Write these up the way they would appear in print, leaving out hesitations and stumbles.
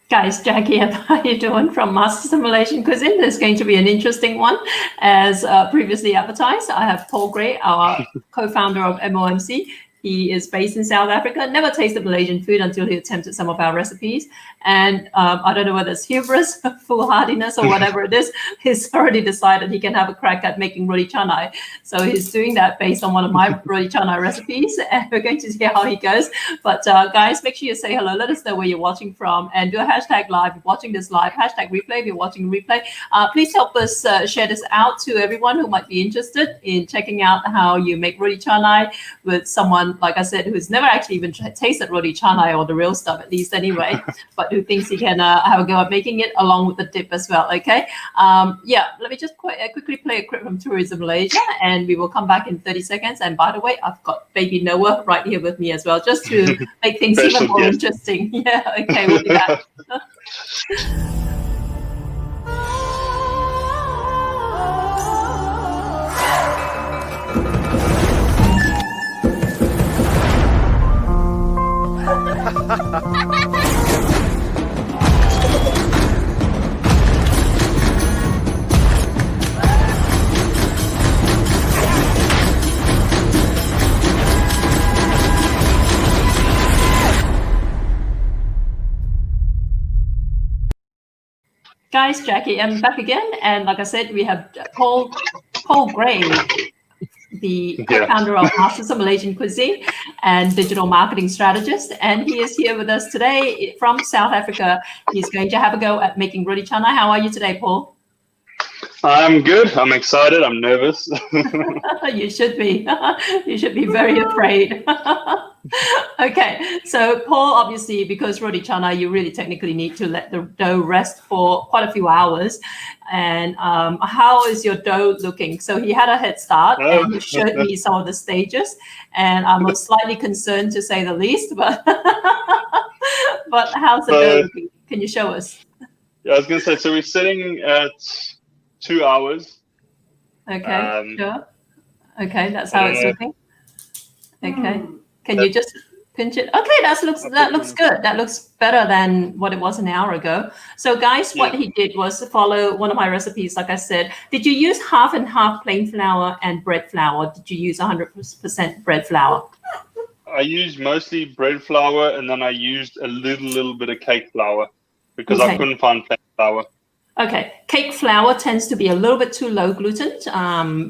Guys, Jackie, how are you doing from Masters of Malaysian Cuisine? This is going to be an interesting one. As previously advertised, I have Paul Gray, our co-founder of MOMC. He is based in South Africa, never tasted Malaysian food until he attempted some of our recipes. And I don't know whether it's hubris, foolhardiness, or whatever it is, he's already decided he can have a crack at making Roti Canai. So he's doing that based on one of my Roti Canai recipes, and we're going to see how he goes. But guys, make sure you say hello. Let us know where you're watching from, and do a hashtag live if you're watching this live, hashtag replay if you're watching replay. Please help us share this out to everyone who might be interested in checking out how you make Roti Canai with someone, like I said, who's never actually even tasted Roti Canai, or the real stuff at least anyway, but who thinks he can have a go at making it along with the dip as well. Okay. Yeah, let me just quickly play a clip from Tourism Malaysia, and we will come back in 30 seconds. And by the way, I've got baby Noah right here with me as well, just to make things even more interesting. Yeah, okay, we'll do that. Guys, Jackie, I'm back again, and like I said, we have Paul Gray, the co-founder of Masters of Malaysian Cuisine and digital marketing strategist, and he is here with us today from South Africa. He's going to have a go at making Roti Canai. How are you today, Paul? I'm good. I'm excited. I'm nervous. You should be. You should be very afraid. Okay, so Paul, obviously, because Roti Canai, you really technically need to let the dough rest for quite a few hours. And how is your dough looking? So he had a head start, and he showed me some of the stages, and I was slightly concerned, to say the least. But but how's the dough looking? Can you show us? Yeah, I was going to say, so we're sitting at 2 hours. Okay, sure. Okay, that's how it's looking. Okay. Can you just pinch it? Okay, that looks good. That looks better than what it was an hour ago. So guys, what he did was follow one of my recipes. Like I said, did you use half and half plain flour and bread flour? Or did you use 100% bread flour? I used mostly bread flour, and then I used a little bit of cake flour because I couldn't find plain flour. Okay, cake flour tends to be a little bit too low gluten.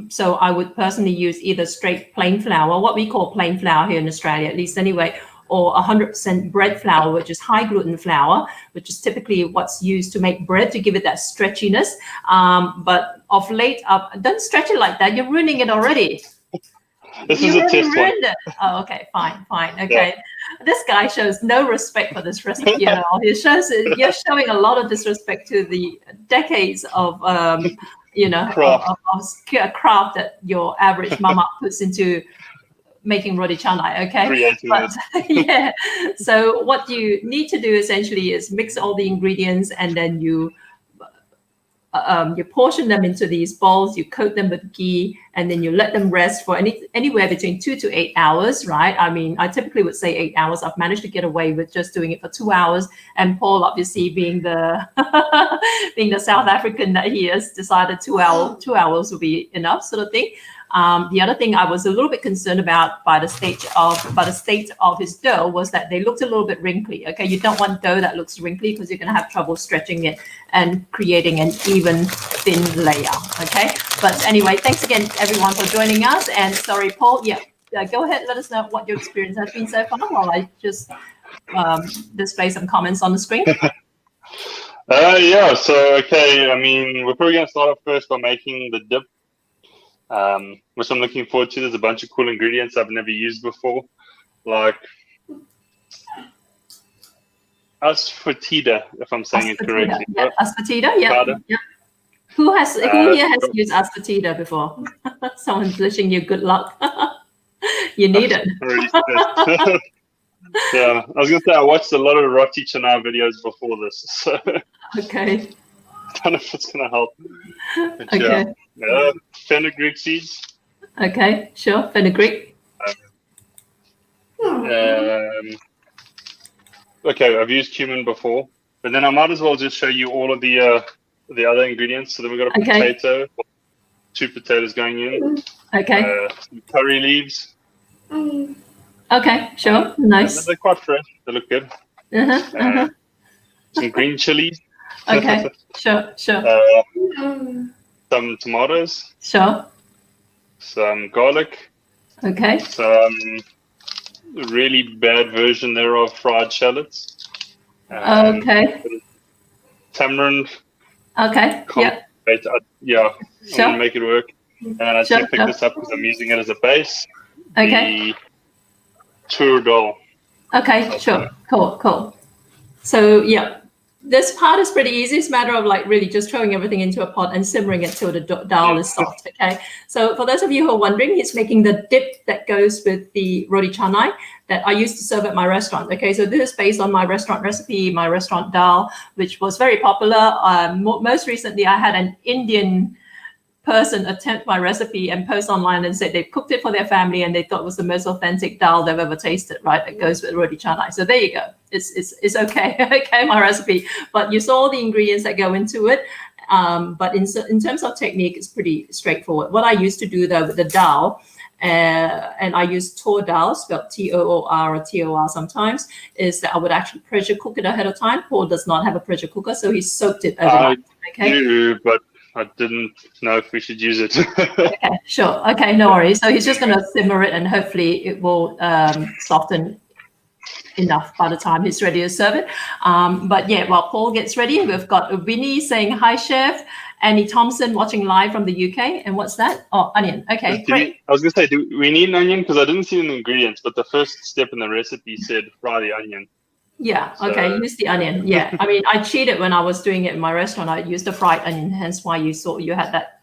So I would personally use either straight plain flour, what we call plain flour here in Australia, at least anyway, or 100% bread flour, which is high gluten flour, which is typically what's used to make bread to give it that stretchiness. But of late, don't stretch it like that. You're ruining it already. This is a test one. Oh, okay, fine. Okay, this guy shows no respect for this recipe at all. You're showing a lot of disrespect to the decades of craft that your average mama puts into making Roti Canai. Okay, but yeah. So what you need to do essentially is mix all the ingredients, and then you portion them into these bowls, you coat them with ghee, and then you let them rest for anywhere between 2 to 8 hours, right? I mean, I typically would say 8 hours. I've managed to get away with just doing it for 2 hours. And Paul, obviously, being the being the South African that he is, decided 2 hours will be enough, sort of thing. The other thing I was a little bit concerned about by the state of his dough was that they looked a little bit wrinkly. Okay, you don't want dough that looks wrinkly because you're going to have trouble stretching it and creating an even thin layer. Okay, but anyway, thanks again everyone for joining us. And sorry, Paul. Yeah, go ahead. Let us know what your experience has been so far while I just display some comments on the screen. Yeah. So okay. I mean, we're probably going to start off first by making the dip. Which I'm looking forward to. There's a bunch of cool ingredients I've never used before, like asafoetida, if I'm saying it correctly. Yeah, asafoetida, yeah. Who here has used asafoetida before? Someone's wishing you good luck. You need it. Yeah, I was going to say I watched a lot of Roti Canai videos before this, so okay. I don't know if it's going to help. But okay. Yeah, fenugreek seeds. Okay, sure, fenugreek. Okay, I've used cumin before. But then I might as well just show you all of the other ingredients. So then we've got a potato, 2 potatoes going in. Okay. Some curry leaves. Okay, sure. Nice. They're quite fresh. They look good. Some green chilies. Okay, sure. Some tomatoes. Sure. Some garlic. Okay. Some really bad version there of fried shallots. Okay. Tamarind. Okay. Yeah. Sure. I'm gonna make it work. And I just pick this up because I'm using it as a base. Okay. The tur Dhal. Okay, sure. Cool. So yeah, this part is pretty easy. It's a matter of like really just throwing everything into a pot and simmering it till the dal is soft. Okay. So for those of you who are wondering, he's making the dip that goes with the roti canai that I used to serve at my restaurant. Okay. So this is based on my restaurant recipe, my restaurant dal, which was very popular. Most recently, I had an Indian person attempt my recipe and post online and said they cooked it for their family and they thought it was the most authentic dal they've ever tasted, right? That goes with roti canai. So there you go. It's okay. Okay, my recipe. But you saw the ingredients that go into it. But in terms of technique, it's pretty straightforward. What I used to do though with the dal, and I use tur Dhal, spelled T-O-O-R or T-O-R sometimes, is that I would actually pressure cook it ahead of time. Paul does not have a pressure cooker, so he soaked it overnight. Okay. Do, but I didn't know if we should use it. Okay, sure. Okay, no worries. So he's just going to simmer it and hopefully it will soften enough by the time he's ready to serve it. But yeah, while Paul gets ready, we've got Winnie saying, hi, chef. Annie Thompson watching live from the UK. And what's that? Oh, onion. Okay, great. I was going to say, do we need an onion? Because I didn't see it in the ingredients, but the first step in the recipe said fry the onion. Yeah, okay, use the onion. Yeah, I mean, I cheated when I was doing it in my restaurant. I used the fried onion, hence why you saw you had that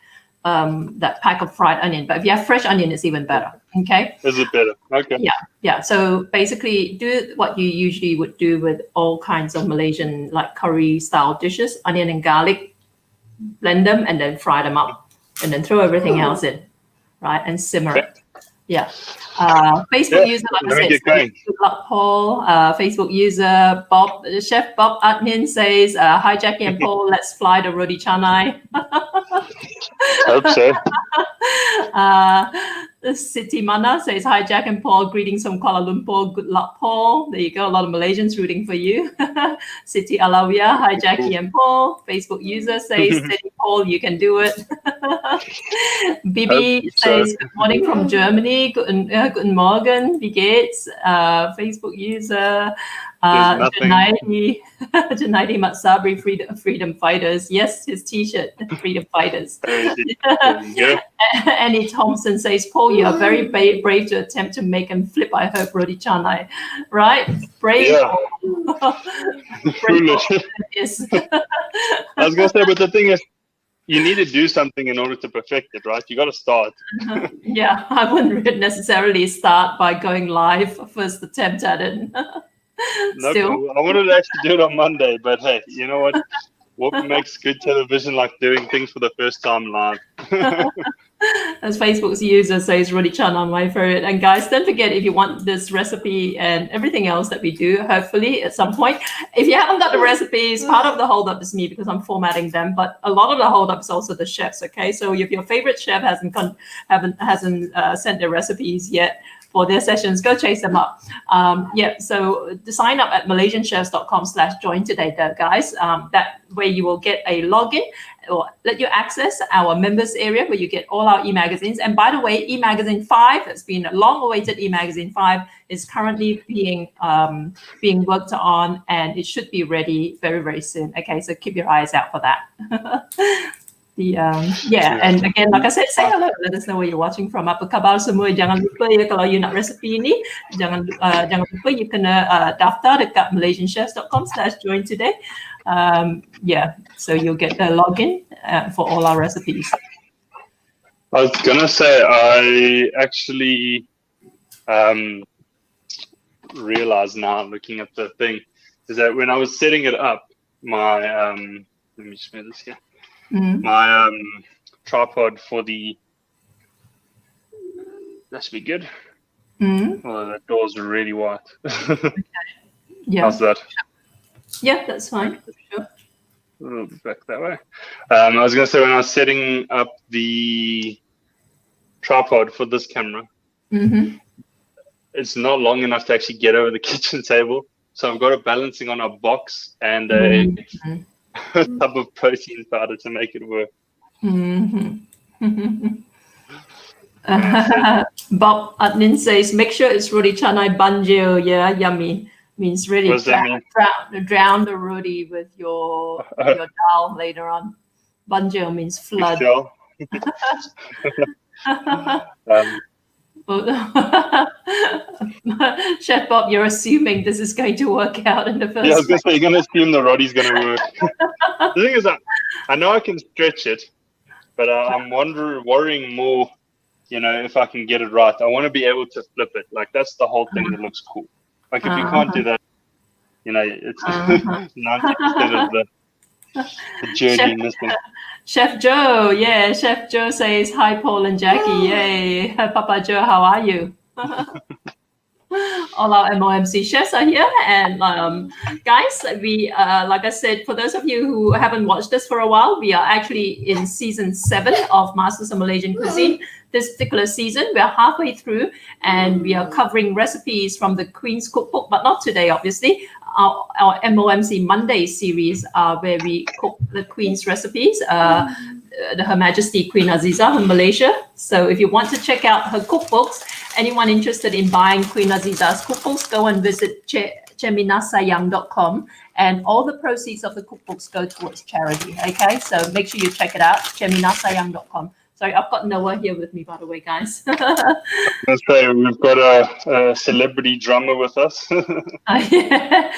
pack of fried onion. But if you have fresh onion, it's even better. Okay. Is it better? Okay. Yeah. So basically, do what you usually would do with all kinds of Malaysian like curry style dishes: onion and garlic, blend them, and then fry them up, and then throw everything else in, right, and simmer it. Yeah. Facebook user, like I said, good luck, Paul. Facebook user Bob, Chef Bob Admin says, hi Jackie and Paul, let's fly the roti canai. Hope so. Siti Mana says, hi Jack and Paul, greetings from Kuala Lumpur. Good luck, Paul. There you go. A lot of Malaysians rooting for you. Siti Alawia, hi Jackie and Paul. Facebook user says, steady Paul, you can do it. Bibi says, good morning from Germany. Guten Morgen, wie geht's? Facebook user. Junaidi Matsabri, freedom fighters. Yes, his t-shirt, freedom fighters. Annie Thompson says, Paul, you are very brave to attempt to make and flip, I hope, roti canai. Right? Brave. Yeah. Foolish. Yes. I was going to say, but the thing is, you need to do something in order to perfect it, right? You got to start. Yeah, I wouldn't necessarily start by going live first attempt at it. No, I wanted to actually do it on Monday, but hey, you know what? What makes good television like doing things for the first time live? As Facebook's user says, roti canai, my favorite. And guys, don't forget, if you want this recipe and everything else that we do, hopefully at some point, if you haven't got the recipes, part of the holdup is me because I'm formatting them, but a lot of the holdup is also the chefs. Okay, so if your favorite chef hasn't sent their recipes yet for their sessions, go chase them up. So to sign up at malaysianchefs.com/join today, though, guys. That way you will get a login or let you access our members area where you get all our e-magazines. And by the way, e-magazine 5 has been a long-awaited e-magazine 5 is currently being worked on, and it should be ready very, very soon. Okay, so keep your eyes out for that. And again, like I said, say hello. Let us know where you're watching from. Apa khabar semua? Jangan lupa ya kalau you nak resipi ni, jangan lupa you kena daftar dekat malaysianchefs.com/join today. So you'll get the login for all our recipes. I was gonna say I actually realized now, looking at the thing, is that when I was setting it up, my let me just move this here. My tripod for that should be good. Oh, that door's really white. Okay. Yeah. How's that? Yeah, that's fine. Sure. A little bit back that way. I was going to say, when I was setting up the tripod for this camera, it's not long enough to actually get over the kitchen table. So I've got it balancing on a box and a tub of protein powder to make it work. Bob Adnin says, make sure it's roti canai banjil. Yeah, yummy. Means really drown the roti with your dhal later on. Banjil means flood. Chef Bob, you're assuming this is going to work out in the first place. Yeah, I was going to say, you're going to assume the roti's going to work. The thing is that I know I can stretch it, but I'm worrying more, if I can get it right. I want to be able to flip it. Like, that's the whole thing that looks cool. Like, if you can't do that, it's 90% of the journey missing. Chef Joe, yeah. Chef Joe says, hi, Paul and Jackie. Yay. Papa Joe, how are you? All our MOMC chefs are here. And guys, we, like I said, for those of you who haven't watched us for a while, we are actually in season 7 of Masters of Malaysian Cuisine. This particular season, we are halfway through, and we are covering recipes from the Queen's Cookbook, but not today, obviously. Our MOMC Monday series where we cook the Queen's recipes, Her Majesty Queen Aziza from Malaysia. So if you want to check out her cookbooks, anyone interested in buying Queen Aziza's cookbooks, go and visit cheminasayang.com, and all the proceeds of the cookbooks go towards charity. Okay, so make sure you check it out, cheminasayang.com. Sorry, I've got Noah here with me, by the way, guys. Let's say we've got a celebrity drummer with us. Yeah.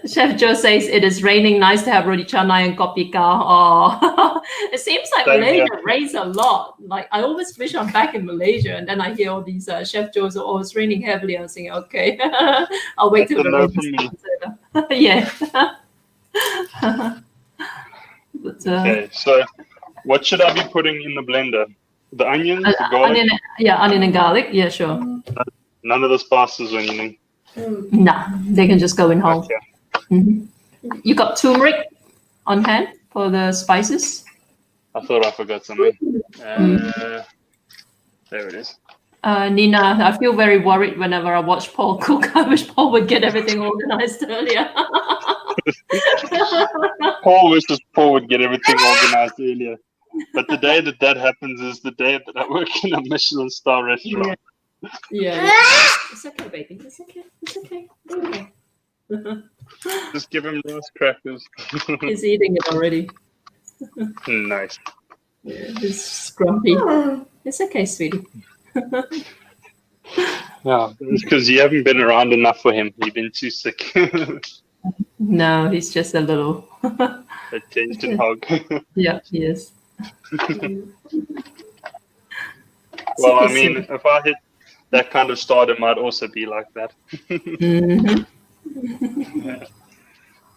Chef Joe says it is raining. Nice to have roti canai and kopi ka. Oh, it seems like Malaysia rains a lot. Like, I always wish I'm back in Malaysia, and then I hear all these Chef Joes are always raining heavily. I'm saying, okay, I'll wait till the rain starts. Yeah. But, okay, so what should I be putting in the blender? The onions, the garlic? Onion and garlic. Yeah, sure. None of the spices or anything? No, they can just go in whole. Okay. You got turmeric on hand for the spices? I thought I forgot something. There it is. Nina, I feel very worried whenever I watch Paul cook. I wish Paul would get everything organized earlier. Paul wishes Paul would get everything organized earlier. But the day that happens is the day that I work in a Michelin star restaurant. Yeah. It's okay, baby. It's okay. It's okay. Okay. Just give him those crackers. He's eating it already. Nice. Yeah, he's grumpy. It's okay, sweetie. Yeah, it's because you haven't been around enough for him. You've been too sick. No, he's just a little attention hog. Yeah, he is. Well, I mean, if I hit that kind of start, it might also be like that.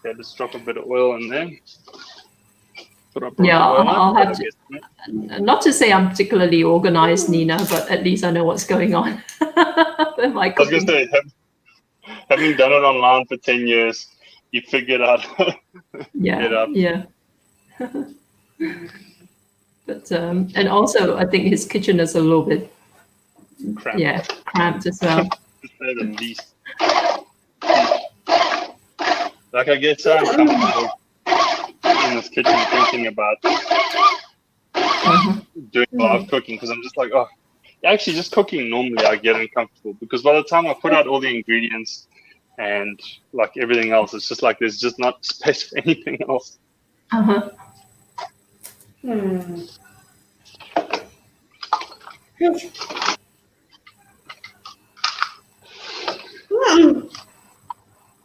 Yeah, just drop a bit of oil in there. I'll have to. Not to say I'm particularly organized, Nina, but at least I know what's going on. I was going to say, having done it online for 10 years, you figured out. Yeah. But and also, I think his kitchen is a little bit cramped as well. To say the least. Like, I get so uncomfortable in this kitchen thinking about doing live cooking, because I'm just like, actually just cooking normally I get uncomfortable, because by the time I put out all the ingredients and like everything else, it's just like there's just not space for anything else.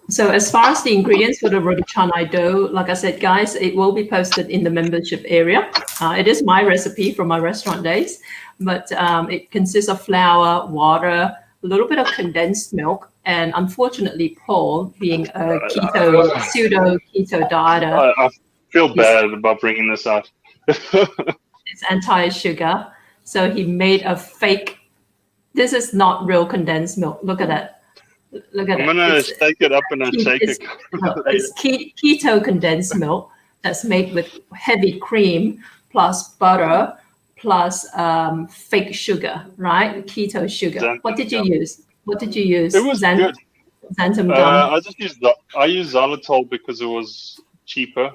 So as far as the ingredients for the roti canai dough, like I said, guys, it will be posted in the membership area. It is my recipe from my restaurant days, but it consists of flour, water, a little bit of condensed milk, and unfortunately, Paul, being a pseudo-keto dieter, I feel bad about bringing this out. It's anti-sugar, so he made a fake. This is not real condensed milk. Look at that. Look at I'm it. gonna shake it up in a shaker. It's keto condensed milk that's made with heavy cream plus butter plus fake sugar, right? Keto sugar. Xanthan What did you gum. use? What did you use? It was good. Xanthan gum. I used xylitol because it was cheaper.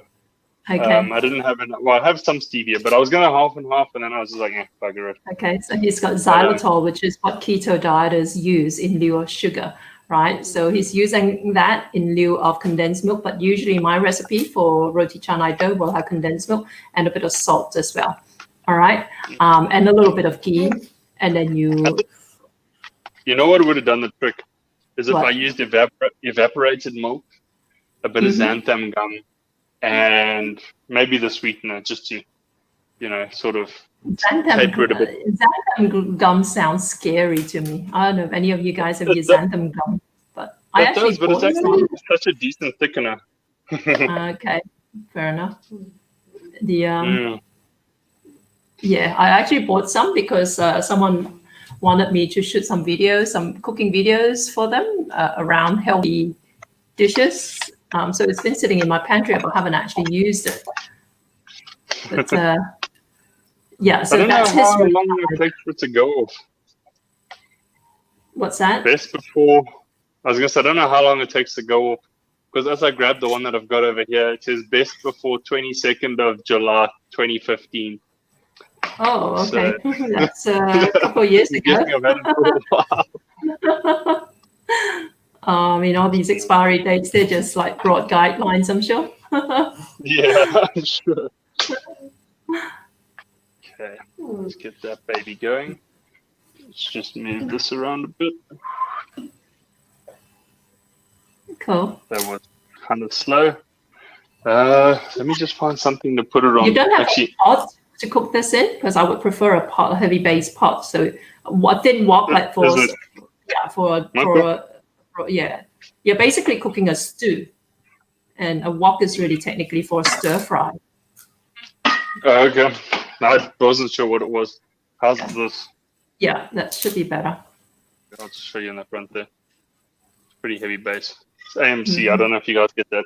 Okay. I didn't have I have some stevia, but I was gonna half and half, and then I was just like, bugger it. Okay, so he's got xylitol, which is what keto dieters use in lieu of sugar, right? So he's using that in lieu of condensed milk, but usually my recipe for roti canai dough will have condensed milk and a bit of salt as well. All right, and a little bit of ghee, and then you. You know what would have done the trick is if What? I used evaporated milk, a bit of xanthan gum, and maybe the sweetener, just to, sort of taper it a bit. Xanthan gum sounds scary to me. I don't know if any of you guys have used xanthan gum, but I actually but it's actually such a decent thickener. Okay, fair enough. Yeah, I actually bought some because someone wanted me to shoot some videos, some cooking videos for them around healthy dishes. So it's been sitting in my pantry, but I haven't actually used it. But yeah, so that's his. How long it takes for it to go off. What's that? Best before. I was gonna say I don't know how long it takes to go off, because as I grab the one that I've got over here, it says best before 22nd of July 2015. Oh, okay. So, that's a couple of years ago. I've had it for a while. All these expiry dates, they're just like broad guidelines, I'm sure. Yeah, I'm sure. Okay, let's get that baby going. Let's just move this around a bit. Cool. That was kind of slow. Let me just find something to put it on. You don't have a pot to cook this in, because I would prefer a pot, a heavy base pot. So what didn't wok like for you're basically cooking a stew, and a wok is really technically for a stir fry. Okay, I wasn't sure what it was. How's this? Yeah, that should be better. I'll just show you in the front there. It's pretty heavy base. It's AMC. I don't know if you guys get that.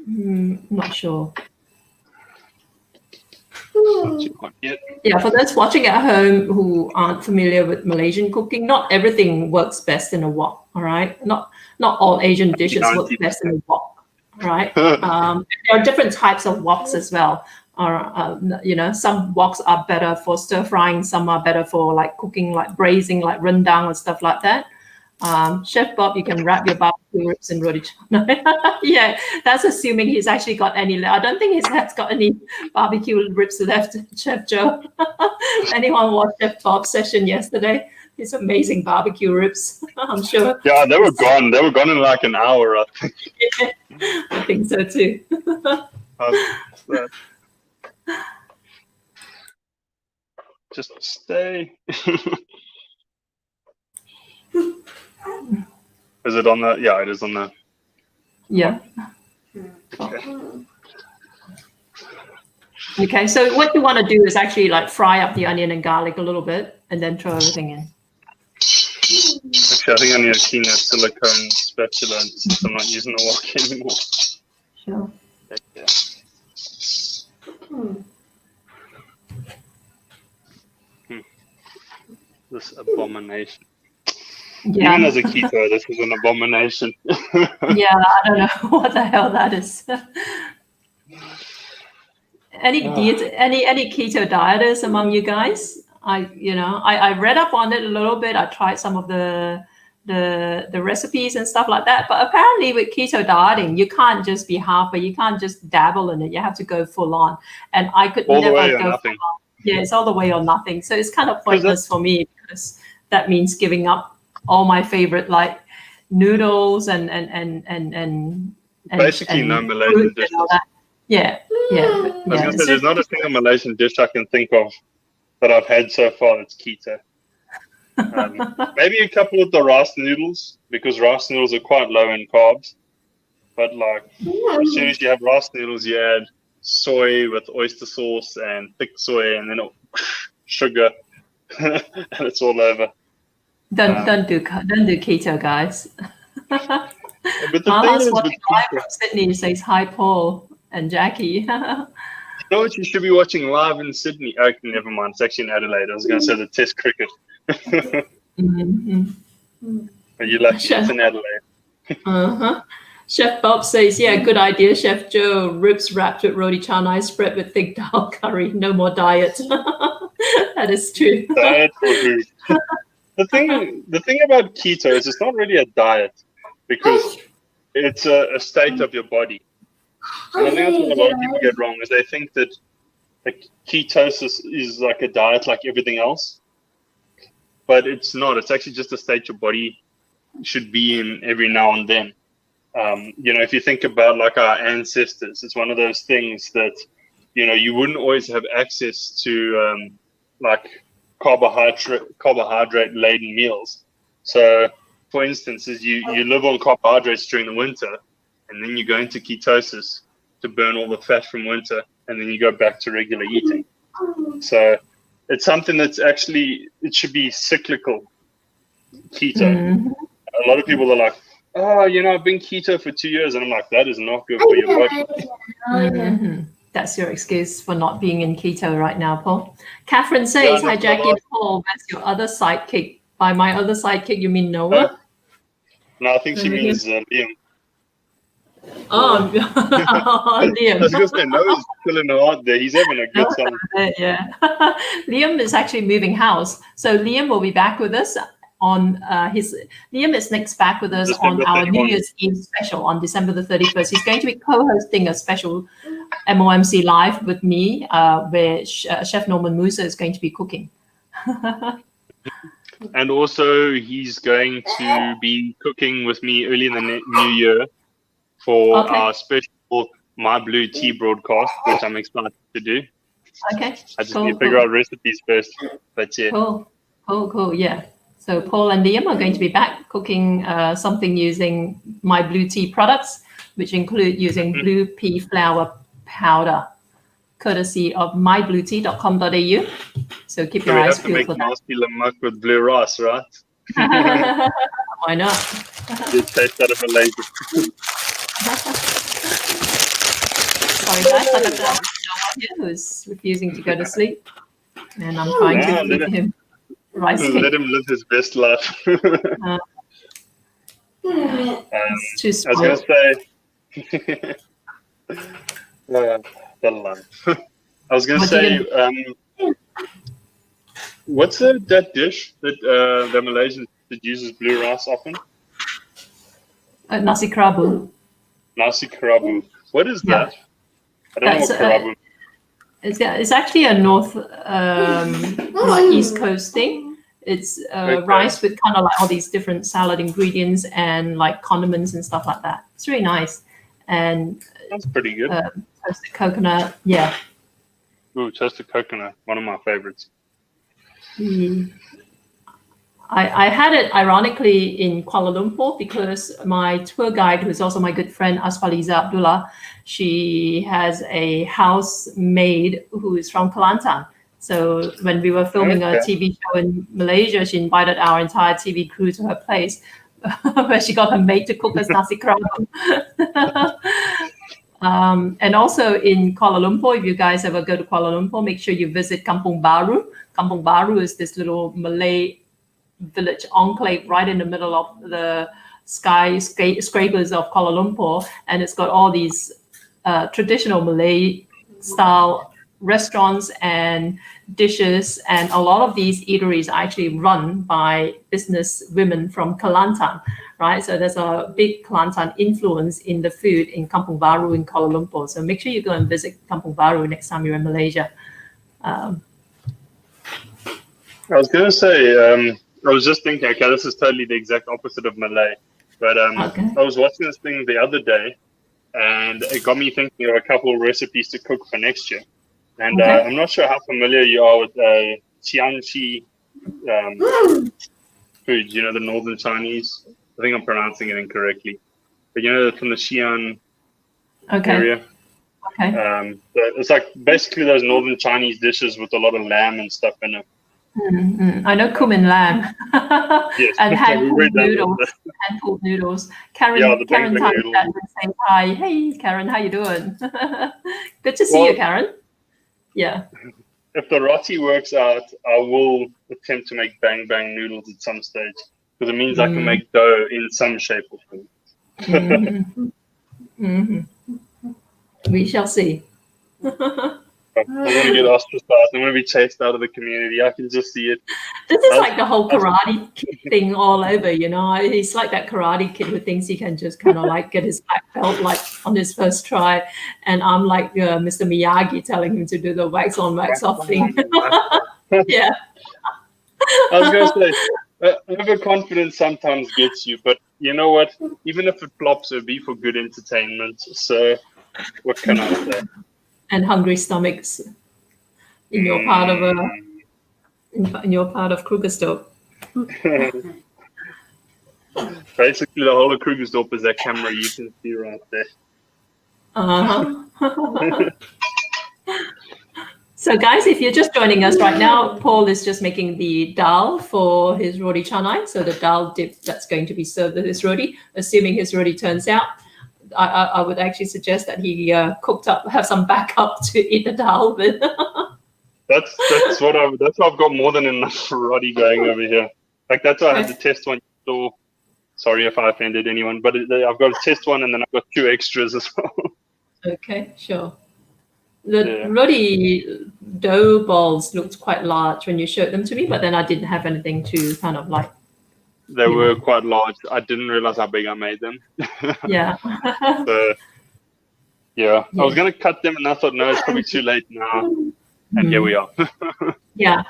Not sure. Not too hot yet. Yeah, for those watching at home who aren't familiar with Malaysian cooking, not everything works best in a wok. All right, not all Asian dishes work best in a wok. All right, there are different types of woks as well. Or some woks are better for stir frying, some are better for like cooking, like braising, like rendang and stuff like that. Chef Bob, you can wrap your barbecue ribs in roti canai. Yeah, that's assuming he's actually got any. I don't think he's got any barbecue ribs left, Chef Joe. Anyone watched Chef Bob's session yesterday? His amazing barbecue ribs, I'm sure. Yeah, they were gone. They were gone in like an hour, I think. Yeah, I think so too. Just stay. Is it on the? Yeah, it is on the. Yeah. Okay. Okay, so what you want to do is actually like fry up the onion and garlic a little bit, and then throw everything in. Actually, I think I need a cleaner silicone spatula since I'm not using the wok anymore. Sure. Okay. This abomination. Yeah. Even as a keto, this is an abomination. Yeah, I don't know what the hell that is. Any keto dieters among you guys? I read up on it a little bit. I tried some of the recipes and stuff like that. But apparently with keto dieting, you can't just be halfway. You can't just dabble in it. You have to go full on. And I could all never the way go or nothing. full on. Yeah, it's all the way or nothing. So it's kind of pointless for me, because that means giving up all my favorite like noodles and basically no Malaysian dishes. Yeah. I was gonna say there's not a single Malaysian dish I can think of that I've had so far that's keto. Maybe a couple of the rice noodles, because rice noodles are quite low in carbs. But like as soon as you have rice noodles, you add soy with oyster sauce and thick soy, and then sugar, and it's all over. Don't do keto, guys. But the thing Mala's is with watching live keto, from Sydney, says hi, Paul and Jackie. you know what you should be watching live in Sydney? Oh, never mind. It's actually in Adelaide. I was going to say the Test cricket. But you're lucky it's in Adelaide. Chef Bob says, yeah, good idea, Chef Joe. Ribs wrapped with roti canai, spread with thick dal curry. No more diet. That is true. Diet for who? The thing about keto is it's not really a diet because it's a state of your body. And I think that's what a lot of people get wrong is they think that like ketosis is like a diet like everything else. But it's not. It's actually just a state your body should be in every now and then. If you think about like our ancestors, it's one of those things that, you wouldn't always have access to like carbohydrate laden meals. So for instance, is you live on carbohydrates during the winter and then you go into ketosis to burn all the fat from winter and then you go back to regular eating. So it's something that's actually, it should be cyclical keto. A lot of people are like, oh, I've been keto for 2 years. And I'm like, that is not good for your body. That's your excuse for not being in keto right now, Paul. Catherine says, hi, Jackie and Paul. Where's your other sidekick? By my other sidekick, you mean Noah? No, I think she means Liam. Oh, Liam. I was going to say, Noah's pulling hard there. He's having a good time. Yeah. Liam is actually moving house. So Liam will be back with us on Liam is next back with us December on our 31. New Year's Eve special on December the 31st. He's going to be co-hosting a special MOMC live with me, where Chef Norman Musa is going to be cooking. And also he's going to be cooking with me early in the new year for our special My Blue Tea broadcast, which I'm excited to do. Okay. I just need to figure out recipes first. But yeah. Cool. Yeah. So Paul and Liam are going to be back cooking something using My Blue Tea products, which include using blue pea flour powder, courtesy of mybluetea.com.au. So keep your eyes peeled for that. Nasty lemak with blue rice, right? Why not? It tastes out of Malaysia. Sorry guys, I got Noah here who's refusing to go to sleep, and I'm trying to give him rice cake. Let him live his best life. It's too I was going to say, I was going to say, what's that dish that the Malaysians uses blue rice often? Nasi kerabu. Nasi kerabu. What is that? I don't know what kerabu. It's actually a north, like East Coast thing. It's rice with kind of like all these different salad ingredients and like condiments and stuff like that. It's really nice. And that's pretty good. Toasted coconut, yeah. Ooh, toasted coconut, one of my favorites. I had it ironically in Kuala Lumpur because my tour guide, who's also my good friend Asfaliza Abdullah, she has a housemaid who is from Kelantan. So when we were filming a TV show in Malaysia, she invited our entire TV crew to her place, where she got her maid to cook us nasi kerabu. And also in Kuala Lumpur, if you guys ever go to Kuala Lumpur, make sure you visit Kampung Baru. Kampung Baru is this little Malay village enclave right in the middle of the skyscrapers of Kuala Lumpur, and it's got all these traditional Malay style restaurants and dishes, and a lot of these eateries are actually run by business women from Kelantan, right? So there's a big Kelantan influence in the food in Kampung Baru in Kuala Lumpur. So make sure you go and visit Kampung Baru next time you're in Malaysia. I was going to say, I was just thinking, okay, this is totally the exact opposite of Malay. But I was watching this thing the other day, and it got me thinking of a couple of recipes to cook for next year. And I'm not sure how familiar you are with Tianchi foods, the northern Chinese. I think I'm pronouncing it incorrectly. But from the Xi'an area. Okay. So it's like basically those northern Chinese dishes with a lot of lamb and stuff in it. I know cumin lamb Yes, and hand we're pulled done with noodles. that. Hand pulled noodles. Yeah, the Karen bang typed noodles. that and saying hi. Hey, Karen, how you doing? Good to see Well, you, Karen. Yeah. if the roti works out, I will attempt to make bang bang noodles at some stage because it means I can make dough in some shape or form. We shall see. I'm going to get ostracized. I'm going to be chased out of the community. I can just see it. This is like the whole karate kid thing all over, you know. He's like that karate kid who thinks he can just kind of like get his black belt like on his first try, and I'm like Mr. Miyagi telling him to do the wax on, wax off thing. Yeah. I was going to say, overconfidence sometimes gets you, but you know what? Even if it flops, it'll be for good entertainment. So, what can I say? And hungry stomachs in your part of in your part of Krugersdorp. Basically, the whole of Krugersdorp is that camera you can see right there. So guys, if you're just joining us right now, Paul is just making the dhal for his roti canai. So the dhal dip that's going to be served with his roti, assuming his roti turns out. I would actually suggest that he have some backup to eat the dhal with. That's what I've got more than enough roti going over here. Like that's why I had to test one. So sorry if I offended anyone, but I've got to test one and then I've got 2 extras as well. Okay, sure. The roti dough balls looked quite large when you showed them to me, but then I didn't have anything to kind of like. They were quite large. I didn't realize how big I made them. Yeah. So, I was going to cut them and I thought, no, it's probably too late now. And here we are. Yeah.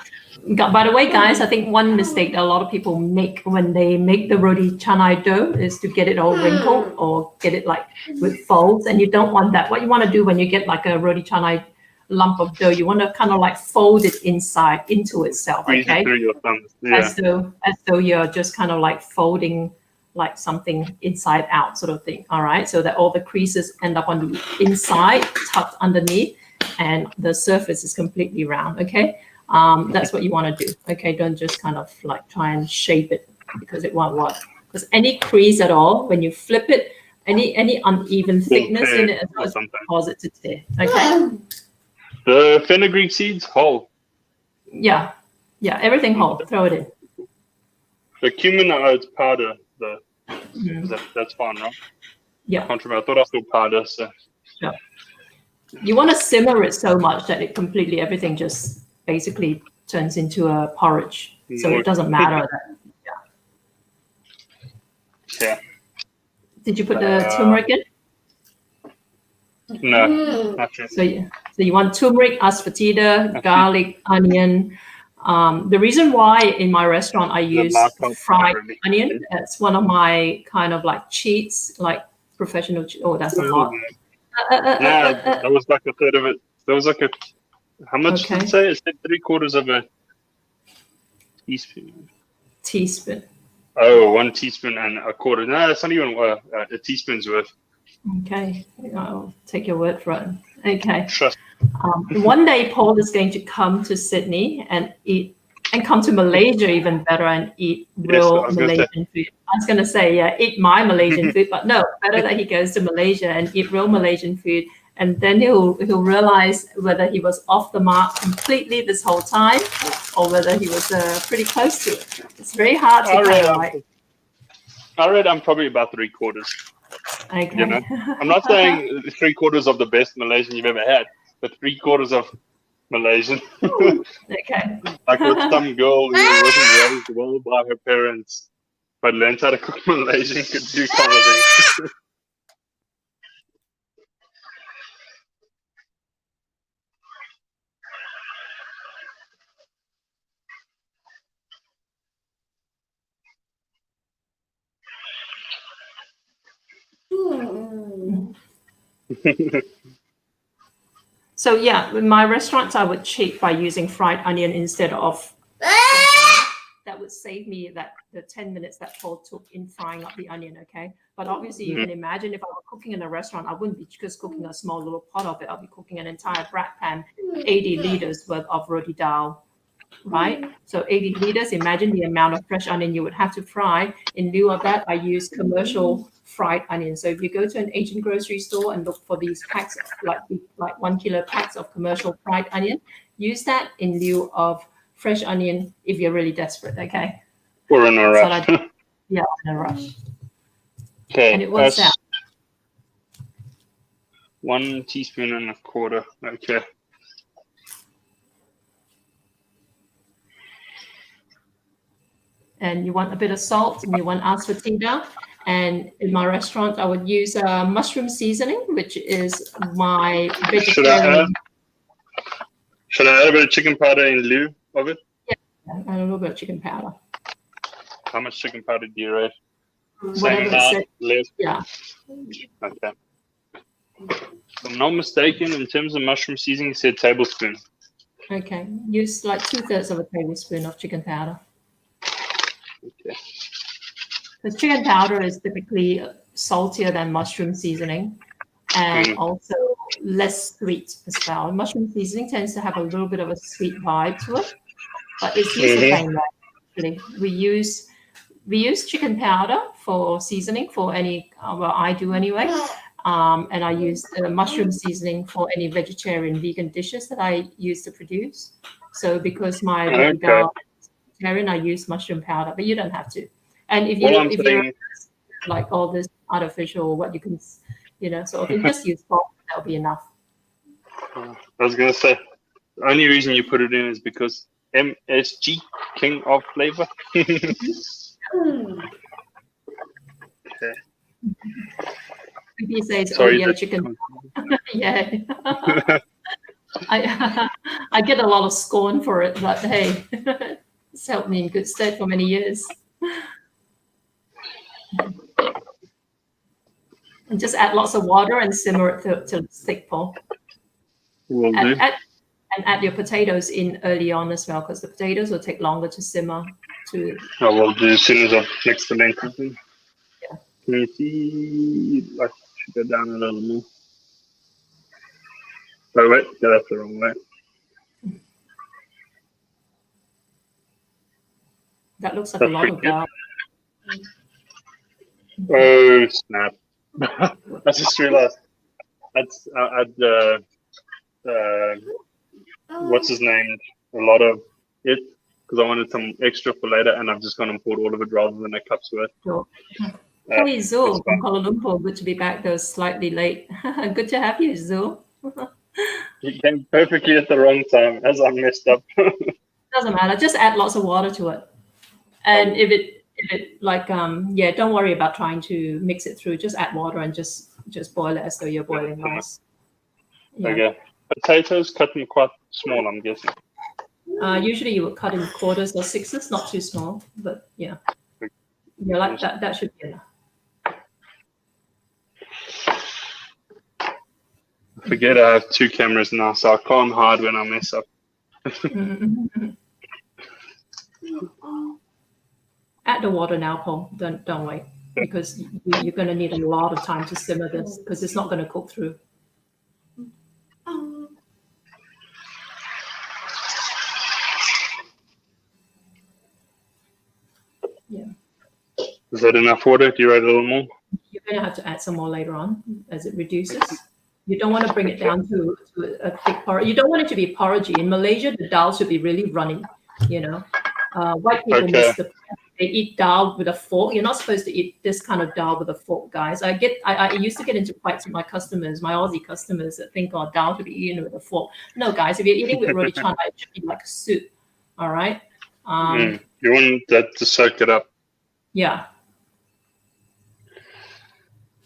By the way, guys, I think one mistake that a lot of people make when they make the roti canai dough is to get it all wrinkled or get it like with folds. And you don't want that. What you want to do when you get like a roti canai lump of dough, you want to kind of like fold it inside into itself, okay? Through your thumbs. Yeah. As though you're just kind of like folding like something inside out sort of thing. All right. So that all the creases end up on the inside, tucked underneath, and the surface is completely round. Okay. That's what you want to do. Okay. Don't just kind of like try and shape it because it won't work. Because any crease at all, when you flip it, any uneven thickness in it as well cause it to tear. Okay. The fenugreek seeds whole. Yeah. Yeah. Everything whole. Throw it in. The cumin, it's powder though. That's fine, right? Yeah. I can't remember. I thought I saw powder. So. Yeah. You want to simmer it so much that it completely everything just basically turns into a porridge. So it doesn't matter that. Yeah. Did you put the turmeric in? No, not yet. So you want turmeric, asafoetida, garlic, onion. The reason why in my restaurant I use fried onion, it's one of my kind of like cheats, like professional. Oh, that's a lot. Yeah, that was like a third of it. There was like how much did it say? It said 3/4 of a teaspoon. Teaspoon. Oh, 1 teaspoon and a quarter. No, it's not even a teaspoon's worth. Okay, I'll take your word for it. Okay. Trust. One day Paul is going to come to Sydney and eat, and come to Malaysia even better and eat real Malaysian food. I was going to say, eat my Malaysian food, but no, better that he goes to Malaysia and eat real Malaysian food, and then he'll realize whether he was off the mark completely this whole time, or whether he was pretty close to it. It's very hard to I read I'm probably about 3/4. Okay. You know, I'm not saying 3/4 of the best Malaysian you've ever had, but 3/4 of Malaysian. Okay. Like with some girl who wasn't raised well by her parents, but learned how to cook Malaysian, could do kind of things. So in my restaurants, I would cheat by using fried onion instead of. That would save me the 10 minutes that Paul took in frying up the onion. Okay, but obviously you can imagine if I were cooking in a restaurant, I wouldn't be just cooking a small little pot of it. I'll be cooking an entire brat pan, 80 liters worth of roti dal. right? So 80 liters, imagine the amount of fresh onion you would have to fry. In lieu of that, I use commercial fried onions. So if you go to an Asian grocery store and look for these packs, like 1 kilo packs of commercial fried onion, use that in lieu of fresh onion if you're really desperate, okay? Or in a rush. Yeah, in a rush. Okay. And it works out. 1 teaspoon and a quarter. Okay. And you want a bit of salt, and you want asafetida. And in my restaurant, I would use mushroom seasoning, which is my vegetarian. Should I add a bit of chicken powder in lieu of it? Yeah, and a little bit of chicken powder. How much chicken powder do you rate? Whatever it said. Less? Yeah. Okay. If I'm not mistaken, in terms of mushroom seasoning, you said tablespoon. Okay. Use like 2/3 of a tablespoon of chicken powder. Okay. Because chicken powder is typically saltier than mushroom seasoning, and also less sweet as well. Mushroom seasoning tends to have a little bit of a sweet vibe to it, but it's used the same way. Actually, we use chicken powder for seasoning for any. Well, I do anyway, and I use mushroom seasoning for any vegetarian, vegan dishes that I use to produce. So because my Dhal is vegetarian, I use mushroom powder, but you don't have to. And if you're like all this artificial, what you can, so if you just use salt, that'll be enough. I was gonna say, the only reason you put it in is because MSG, King of Flavor. Okay. He says, Sorry, "Oh yeah, chicken." Yeah. I get a lot of scorn for it, but hey, it's helped me in good stead for many years. And just add lots of water and simmer it till it's thick, Paul. Will do. And add your potatoes in early on as well, because the potatoes will take longer to simmer. I will do as soon as I mix the lentils in. Yeah. Can you see? I should go down a little more. Oh wait, yeah, that's the wrong way. That looks like a lot of Dhal. Oh snap! I just realized what's his name? A lot of it because I wanted some extra for later, and I've just gone and poured all of it rather than a cup's worth. Sure. Hey Zul from Kuala Lumpur, good to be back though, slightly late. Good to have you, Zul. You came perfectly at the wrong time as I messed up. Doesn't matter, just add lots of water to it. And if it like don't worry about trying to mix it through, just add water and just boil it as though you're boiling rice. Yeah. Okay. Potatoes cut them quite small, I'm guessing. Usually you would cut in quarters or sixes, not too small, but yeah. Yeah, like that should be enough. I forget I have 2 cameras now, so I can't hide when I mess up. Add the water now, Paul. Don't wait, because you're going to need a lot of time to simmer this, because it's not going to cook through. Yeah. Is that enough water? Do you add a little more? You're going to have to add some more later on as it reduces. You don't want to bring it down to a thick porridge. You don't want it to be porridgey. In Malaysia, the Dhal should be really runny. White people miss they eat Dhal with a fork. You're not supposed to eat this kind of Dhal with a fork, guys. I used to get into fights with my customers, my Aussie customers, that think, oh, Dhal should be eaten with a fork. No, guys, if you're eating with Roti Canai, it should be like a soup. All right. You want that to soak it up. Yeah.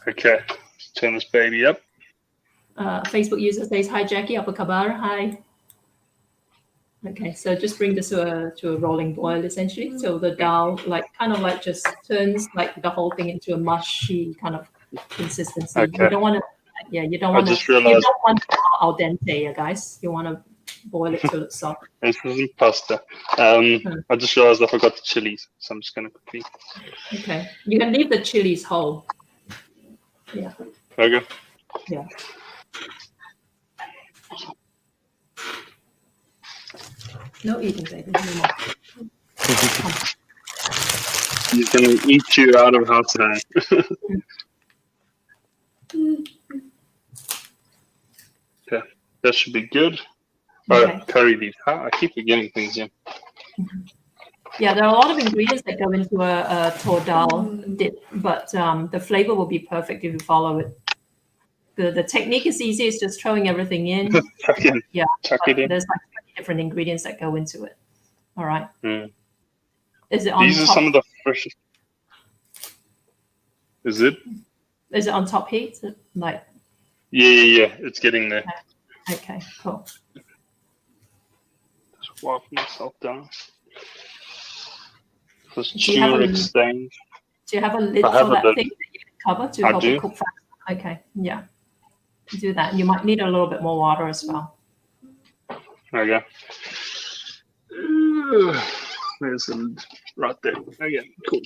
Okay. Turn this baby up. Facebook user says, hi, Jackie, apa kabar? Hi. Okay, so just bring this to a rolling boil, essentially. So the Dhal, kind of just turns like the whole thing into a mushy kind of consistency. Okay. You don't want to, you don't want al dente, guys. You want to boil it till it's soft. This isn't pasta. I just realized I forgot the chilies, so I'm just going to quickly. Okay, you can leave the chilies whole. Yeah. Okay. No eating, baby. No more. He's gonna eat you out of house tonight. Okay, that should be good. Okay. Curry leaf. I keep forgetting things here. Yeah, there are a lot of ingredients that go into a tor dal dip, but the flavor will be perfect if you follow it. The technique is easy. It's just throwing everything in. Chuck it in. There's like 20 different ingredients that go into it. All right. Mm. Is it on These top? are some of the freshest. Is it? Is it on top heat? Like. Yeah. It's getting there. Okay, cool. Just wipe myself down. This turmeric stain. Do you have a lid for that thing that you can cover to help it cook fast? Okay, yeah. Do that. You might need a little bit more water as well. Okay. There's the lid right there. Okay, cool.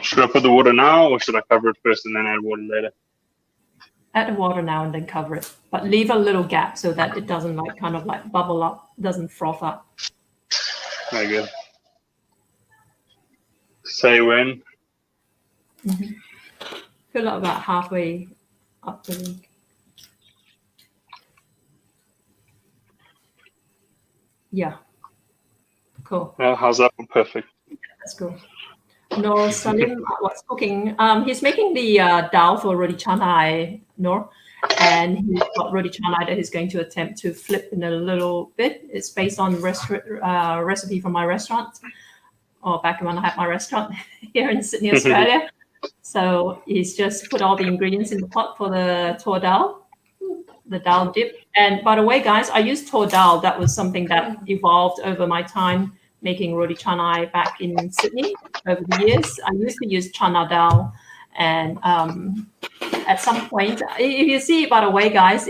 Should I put the water now, or should I cover it first and then add water later? Add the water now and then cover it, but leave a little gap so that it doesn't kind of bubble up, doesn't froth up. Okay. Say when. Fill up about halfway up the link. Yeah. Cool. How's that? Perfect. That's cool. Noor Salim was cooking. He's making the dal for Roti Canai, Noor. And he's got Roti Canai that he's going to attempt to flip in a little bit. It's based on recipe from my restaurant, or back when I had my restaurant here in Sydney, Australia. So he's just put all the ingredients in the pot for the tor dal, the dal dip. And by the way, guys, I used tor dal. That was something that evolved over my time making Roti Canai back in Sydney over the years. I used to use chana dal. And at some point, if you see, by the way, guys,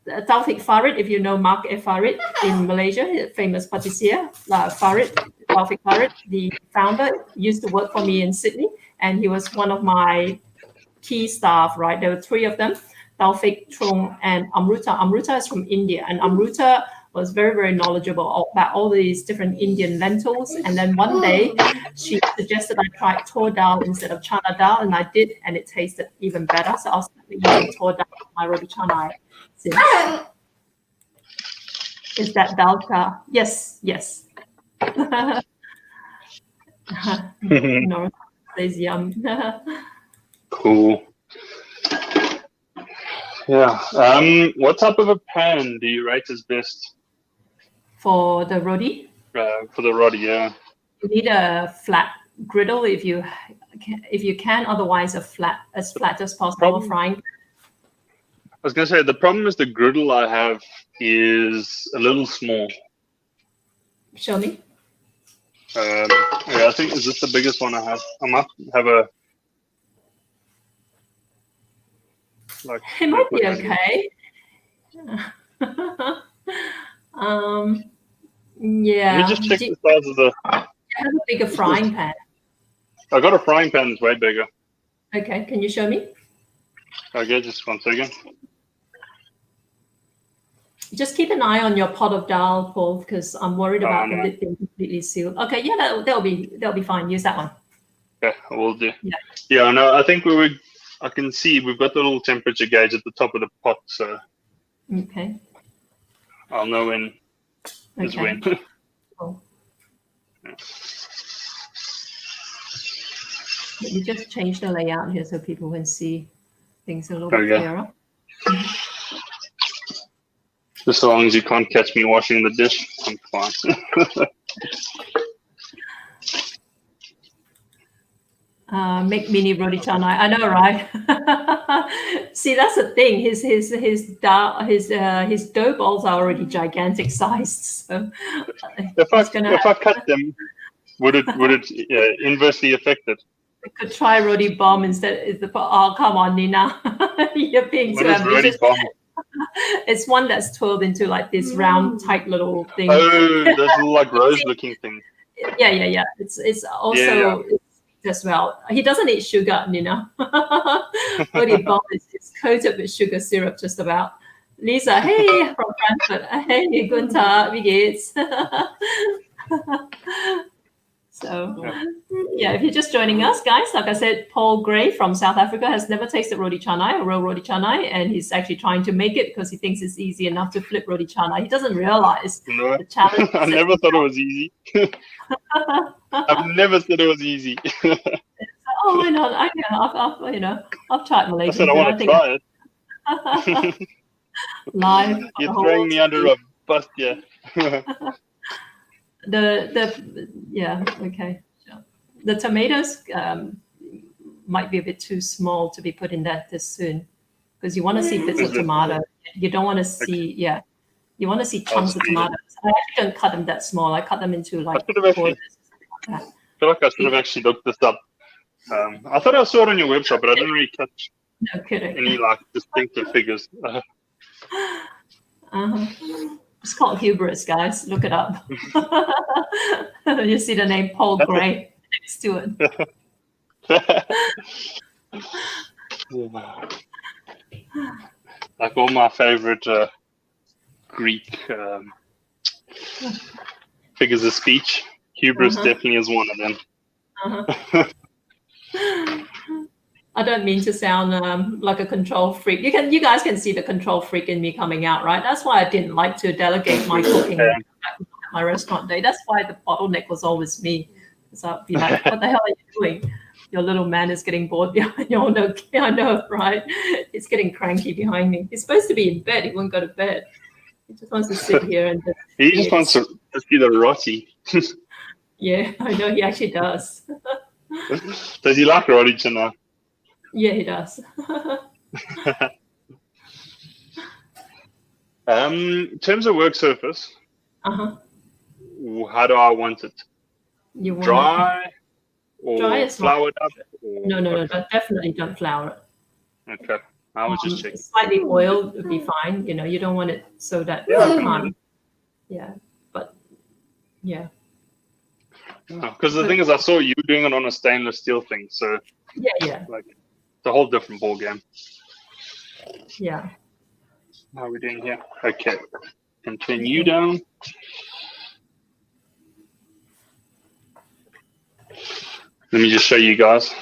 Taufik Farid, if you know Mark F. Farid in Malaysia, famous patissier, Taufik Farid, the founder, used to work for me in Sydney, and he was one of my key staff, right? There were three of them, Taufik, Trung, and Amruta. Amruta is from India, and Amruta was very, very knowledgeable about all these different Indian lentils. And then one day, she suggested I try tor dal instead of chana dal, and I did, and it tasted even better. So I was using tor dal for my Roti Canai since. Is that dalka? Yes. No, says yum. Cool. Yeah. What type of a pan do you rate as best? For the roti? For the roti, yeah. You need a flat griddle if you can. Otherwise, as flat as possible. Frying. I was gonna say the problem is the griddle I have is a little small. Show me. Yeah, I think is this the biggest one I have? I might have a. It might be okay. Yeah. Let me just check the size of the. I have a bigger frying pan. I got a frying pan that's way bigger. Okay, can you show me? Okay, just 1 second. Just keep an eye on your pot of dal, Paul, because I'm worried about the lid being completely sealed. Okay, yeah, that'll be fine. Use that one. Okay, I will do. Yeah, no, I think I can see we've got the little temperature gauge at the top of the pot, so. Okay. I'll know when is when. Cool. Let me just change the layout here so people can see things a little bit clearer. Just so long as you can't catch me washing the dish, I'm fine. Make mini Roti Canai. I know, right? See, that's the thing. His dough balls are already gigantic sized. So if I cut them, would it inversely affect it? I could try roti bomb instead. Oh, come on, Nina. You're being too ambitious. It's one that's twirled into like this round, tight little thing. Oh, those little like rose-looking things. Yeah. It's also as well. He doesn't eat sugar, Nina. Roti bomb is coated with sugar syrup, just about. Lisa, hey, from Frankfurt. Hey, guten Tag, wie geht's? So, yeah, if you're just joining us, guys, like I said, Paul Gray from South Africa has never tasted roti canai or raw roti canai, and he's actually trying to make it because he thinks it's easy enough to flip roti canai. He doesn't realize No, the challenge. I never thought it was easy. I've never said it was easy. Oh, why not? I've tried I Malaysian said I food. want to try it. Live. You're throwing me under a bus here. Okay. The tomatoes might be a bit too small to be put in that this soon because you want to see bits of tomato. You don't want to see, you want to see chunks of tomatoes. I actually don't cut them that small. I cut them into like quarters. I feel like I should have actually looked this up. I thought I saw it on your website, but I didn't really catch No kidding. any like distinctive figures. It's called hubris, guys. Look it up. You see the name Paul Gray next to it. Like all my favorite Greek figures of speech, hubris definitely is one of them. I don't mean to sound like a control freak. You guys can see the control freak in me coming out, right? That's why I didn't like to delegate my cooking at my restaurant day. That's why the bottleneck was always me. So I'd be like, what the hell are you doing? Your little man is getting bored behind you. I know, right? He's getting cranky behind me. He's supposed to be in bed. He won't go to bed. He just wants to sit here and he just wants to see the roti. Yeah, I know he actually does. Does he like roti canai? Yeah, he does. In terms of work surface, how do I want it? You want dry or dry is floured up? Or, No, definitely don't flour it. Okay, I was just checking. Slightly oiled would be fine. You don't want it so that you can't. Yeah, but yeah. Because the thing is, I saw you doing it on a stainless steel thing, so yeah, like it's a whole different ball game. Yeah. How are we doing here? Okay, continue down. Let me just show you guys.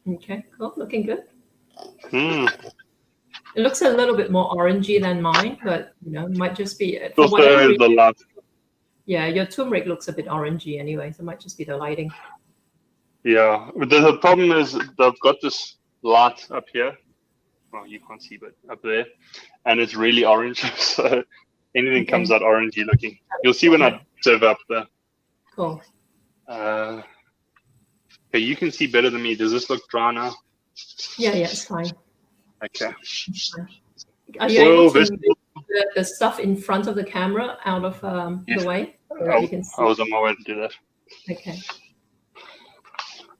Okay, cool. Looking good. It It looks a little bit more orangey than mine, but it might just be also the last. Yeah, your turmeric looks a bit orangey anyway, so it might just be the lighting. Yeah, but the problem is they've got this light up here. Well, you can't see, but up there, and it's really orange. So anything comes out orangey looking. You'll see when I serve up there. Cool. Okay, you can see better than me. Does this look dry now? Yeah, it's fine. Okay. Are you able to move the stuff in front of the camera out of the way? So that you can see? I was on my way to do that. Okay.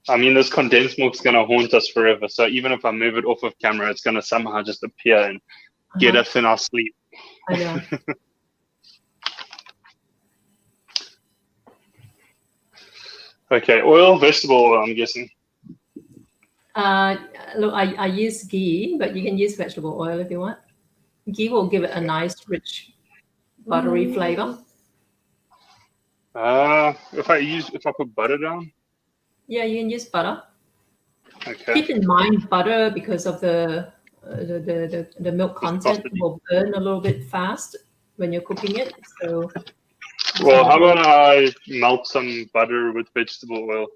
I mean, this condensed milk is going to haunt us forever. So even if I move it off of camera, it's going to somehow just appear and get us in our sleep. I know. Okay, oil, vegetable oil, I'm guessing. Look, I use ghee, but you can use vegetable oil if you want. Ghee will give it a nice, rich, buttery flavor. If I put butter down? Yeah, you can use butter. Okay. Keep in mind butter because of the milk content will burn a little bit fast when you're cooking it. So. Well, how about I melt some butter with vegetable oil?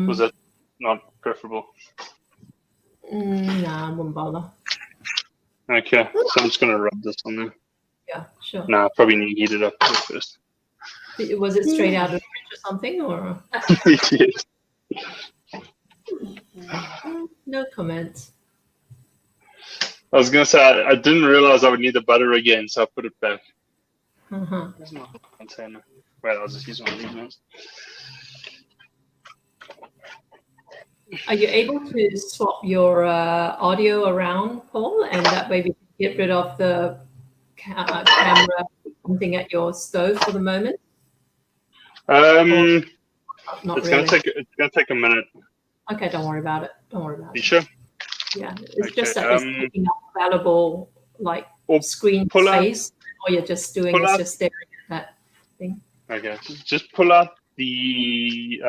Was that not preferable? Nah, I wouldn't bother. Okay, so I'm just going to rub this on there. Yeah, sure. Nah, probably need to heat it up first. Was it straight out of the fridge or something? Or? Yes. No comment. I was going to say, I didn't realize I would need the butter again, so I put it back. Where's my container? Wait, I'll just use one of these ones. Are you able to swap your audio around, Paul? And that way we can get rid of the camera pointing at your stove for the moment? It's going to take a minute. Okay, don't worry about it. Don't worry about it. You sure? Yeah, it's Okay, just that it's taking up valuable like screen space, or you're just doing is just staring at that thing. Okay, just pull out the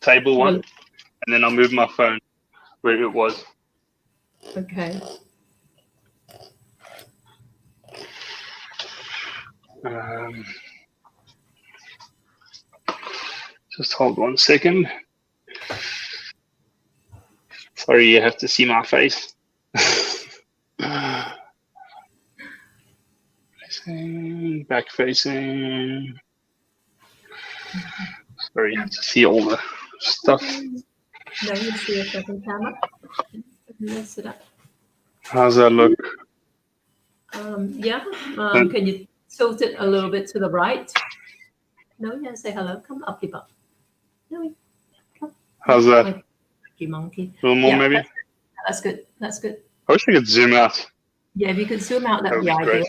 table one, and then I'll move my phone where it was. Okay. Just hold 1 second. Sorry, you have to see my face. Facing, back facing. Sorry, you have to see all the stuff. Now you see a second camera. Mess it up. How's that look? Yeah. Can you tilt it a little bit to the right? No, yeah. Say hello. Come up, keep up. No, come. How's that? Like you monkey. A little more, maybe. That's good. That's good. I wish I could zoom out. Yeah, if you could zoom out, that'd be ideal.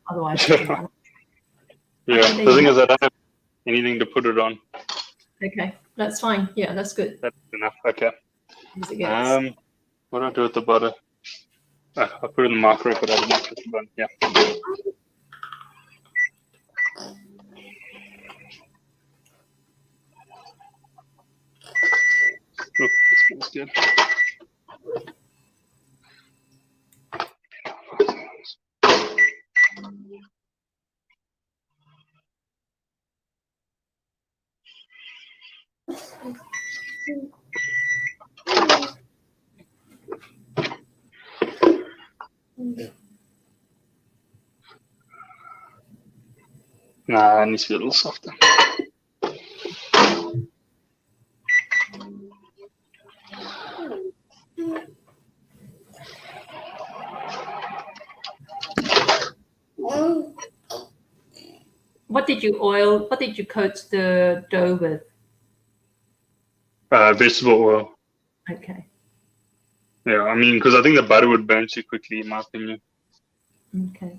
Otherwise, yeah. The thing is, I don't have anything to put it on. Okay, that's fine. Yeah, that's good. That's enough. Okay. What do I do with the butter? I put it in the microwave, but I didn't put the butter. Yeah. Oh, this smells good. Nah, it needs to be a little softer. What did you coat the dough with? Vegetable oil. Okay. Yeah, I mean, because I think the butter would burn too quickly, in my opinion. Okay.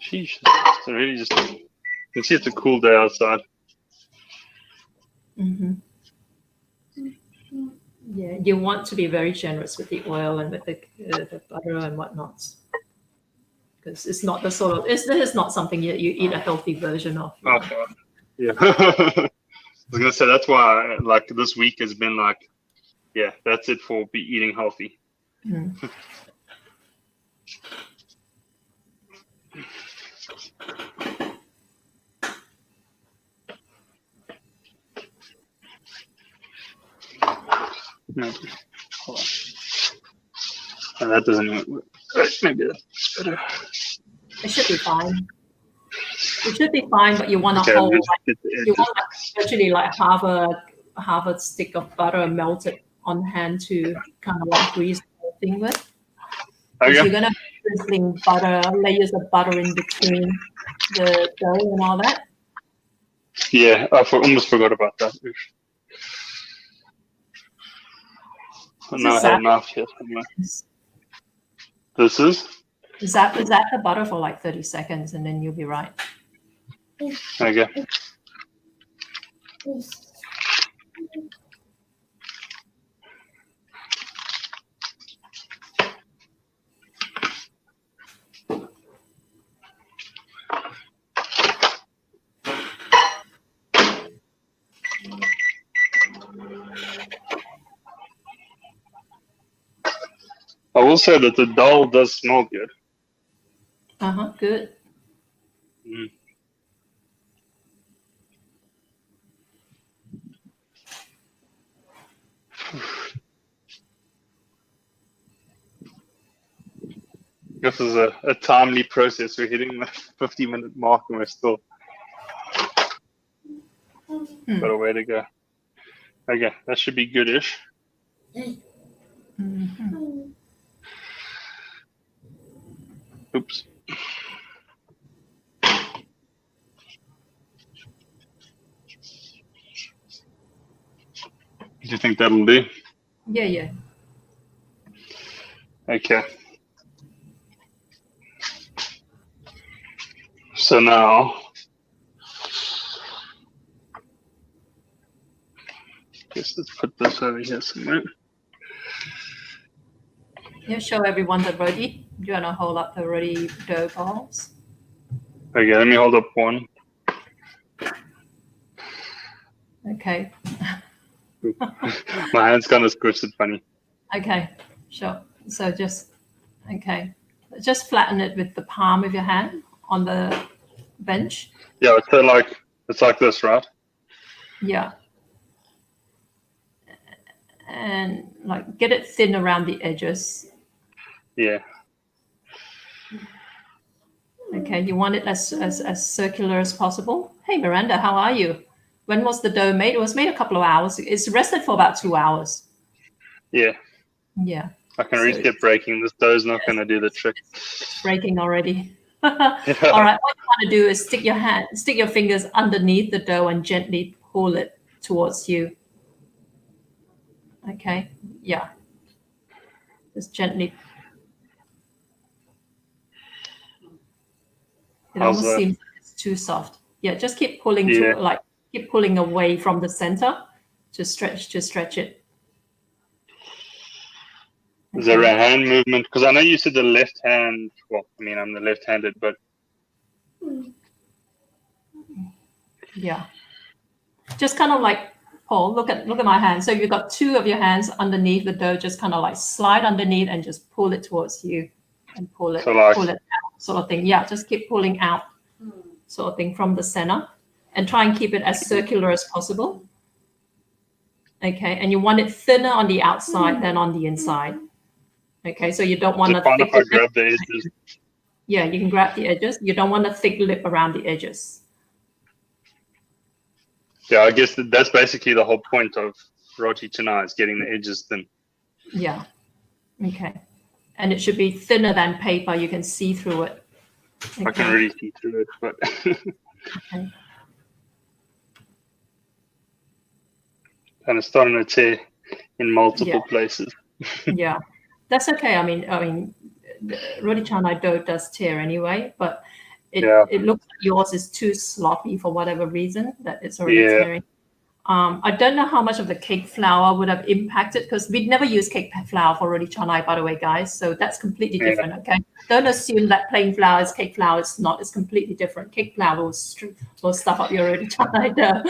Sheesh, it's really just. You can see it's a cool day outside. Mm-hmm. Yeah, you want to be very generous with the oil and with the butter and whatnot, because it's not the sort of this is not something you eat a healthy version of. Okay. Yeah. I was gonna say that's why like this week has been like, yeah, that's it for eating healthy. Mm. Maybe. Hold on. Oh, that doesn't even work. Maybe that's better. It should be fine. It should be fine, but you want to hold you want actually like half a stick of butter melted on hand to kind of like grease the whole thing with. Okay. You're gonna be drizzling layers of butter in between the dough and all that. Yeah, I almost forgot about that. No, I had enough here. This is? Is that the butter for like 30 seconds and then you'll be right. Okay. I will say that the dhal does smell good. Good. Mm. This is a timely process. We're hitting the 50-minute mark and we're still got a way to go. Okay, that should be goodish. Mm-hmm. Oops. Do you think that'll do? Yeah. Okay. So now, guess let's put this over here somewhere. You show everyone the roti. You want to hold up the roti dough balls? Okay, let me hold up one. Okay. My hand's kind of squished it funny. Okay, sure. So just flatten it with the palm of your hand on the bench. Yeah, it's like this, right? Yeah. And like get it thin around the edges. Yeah. Okay, you want it as circular as possible. Hey Miranda, how are you? When was the dough made? It was made a couple of hours. It's rested for about 2 hours. Yeah. Yeah. I can really keep breaking. This dough's not going to do the trick. It's breaking already. All right, what you want to do is stick your fingers underneath the dough and gently pull it towards you. Okay, yeah. Just gently. It How's almost that? seems like it's too soft. Yeah, just keep pulling keep pulling away from the center to stretch it. Is there a hand movement? Because I know you said the left hand. Well, I mean, I'm the left-handed, but yeah, just kind of like Paul. Look at my hand. So you've got two of your hands underneath the dough. Just kind of like slide underneath and just pull it towards you, and pull it out, sort of thing. Yeah, just keep pulling out, sort of thing, from the center, and try and keep it as circular as possible. Okay, and you want it thinner on the outside than on the inside. Okay, so you don't want to thick if I grab the edges. Yeah, you can grab the edges. You don't want a thick lip around the edges. Yeah, I guess that's basically the whole point of Roti Canai, is getting the edges thin. Yeah. Okay. And it should be thinner than paper. You can see through it. Okay. I can really see through it, but okay. And it's starting to tear in multiple places. Yeah, that's okay. I mean, Roti Canai dough does tear anyway, but it looks like yours is too sloppy for whatever reason that it's already tearing. I don't know how much of the cake flour would have impacted, because we'd never use cake flour for Roti Canai, by the way, guys. So that's completely different, okay? Don't assume that plain flour is cake flour. It's not. It's completely different. Cake flour will stuff up your Roti Canai dough.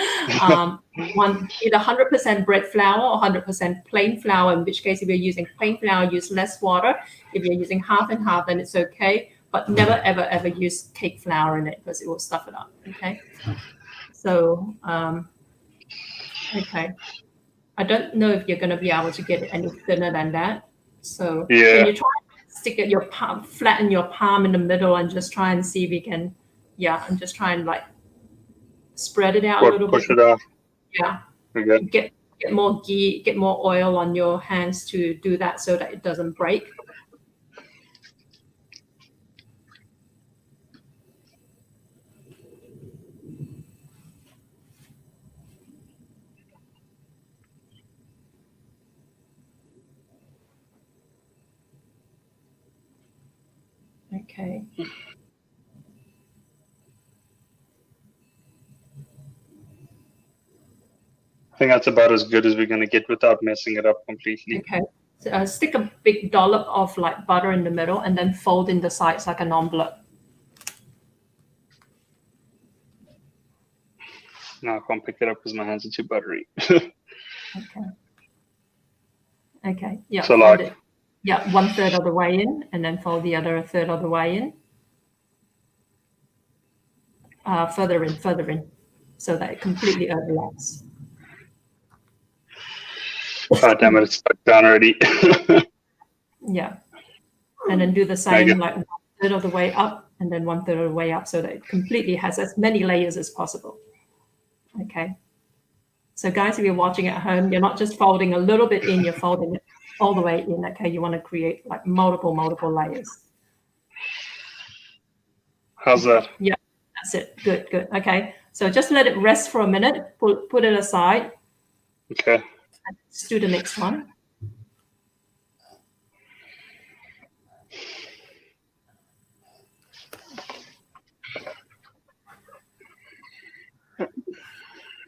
Either 100% bread flour or 100% plain flour, in which case if you're using plain flour, use less water. If you're using half and half, then it's okay. But never, ever, ever use cake flour in it, because it will stuff it up, okay? So... okay, I don't know if you're going to be able to get it any thinner than that. So can you try and stick at your palm, flatten your palm in the middle, and just try and see if we can, and just try and like spread it out a little bit. Push it out. Yeah. Okay. Get more ghee, get more oil on your hands to do that so that it doesn't break. Okay. I think that's about as good as we're going to get without messing it up completely. Okay. So, stick a big dollop of like butter in the middle, and then fold in the sides like an envelope. No, I can't pick it up because my hands are too buttery. Okay. Okay. Yeah. So fold it. Yeah, 1/3 of the way in, and then fold the other 1/3 of the way in. Further in, so that it completely overlaps. Oh, damn it, it's stuck down already. Yeah. And then do the same, like 1/3 of the way up, and then 1/3 of the way up, so that it completely has as many layers as possible. Okay. So guys, if you're watching at home, you're not just folding a little bit in, you're folding it all the way in. Okay. You want to create like multiple layers. How's that? Yeah, that's it. Good. Okay. So just let it rest for a minute. Put it aside. Okay. Let's do the next one.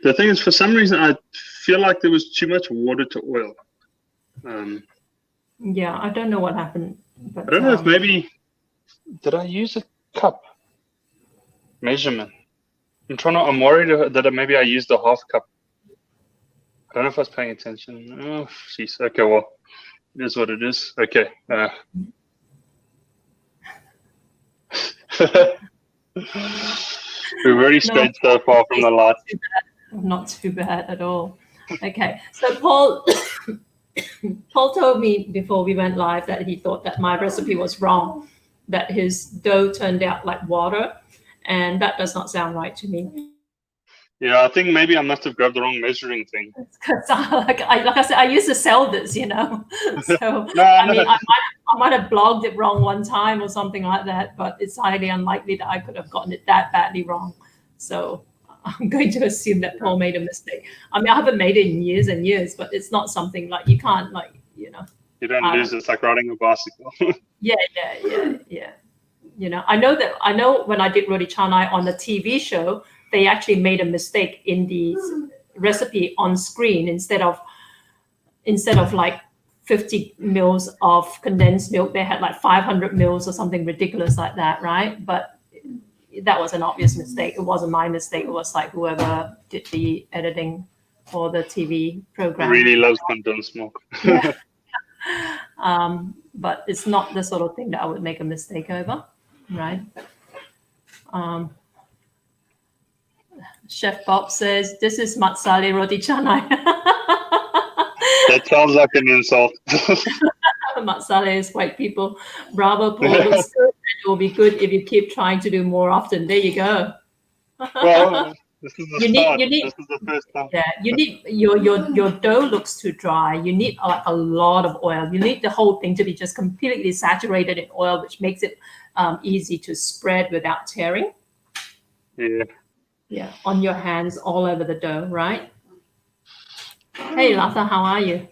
The thing is, for some reason, I feel like there was too much water to oil. Yeah, I don't know what happened. But, I don't know if maybe, did I use a cup measurement? I'm worried that maybe I used a half cup. I don't know if I was paying attention. Oh, jeez. Okay, well, it is what it is. Okay. We've already strayed so far from the light. Not too bad at all. Okay, so Paul Paul told me before we went live that he thought that my recipe was wrong, that his dough turned out like water, and that does not sound right to me. Yeah, I think maybe I must have grabbed the wrong measuring thing. Because like I said, I used to sell this, you know. So No, I mean, I might have blogged it wrong one time or something like that, but it's highly unlikely that I could have gotten it that badly wrong. So I'm going to assume that Paul made a mistake. I mean, I haven't made it in years and years, but it's not something like you can't, like, you know. You don't lose. It's like riding a bicycle. Yeah. You know, I know when I did Roti Canai on the TV show, they actually made a mistake in the recipe on screen. Instead of like 50 mils of condensed milk, they had like 500 mils or something ridiculous like that, right? But that was an obvious mistake. It wasn't my mistake. It was like whoever did the editing for the TV program. Really loves condensed milk. Yeah. But it's not the sort of thing that I would make a mistake over, right? Chef Bob says, this is Matsali Roti Canai. That sounds like an insult. Matsali is white people. Bravo, Paul. Looks good. It will be good if you keep trying to do more often. There you go. Well, this is the start. This is the first time. Yeah, you need your dough looks too dry. You need like a lot of oil. You need the whole thing to be just completely saturated in oil, which makes it easy to spread without tearing. Yeah. Yeah, on your hands all over the dough, right? Hey, Lata, how are you?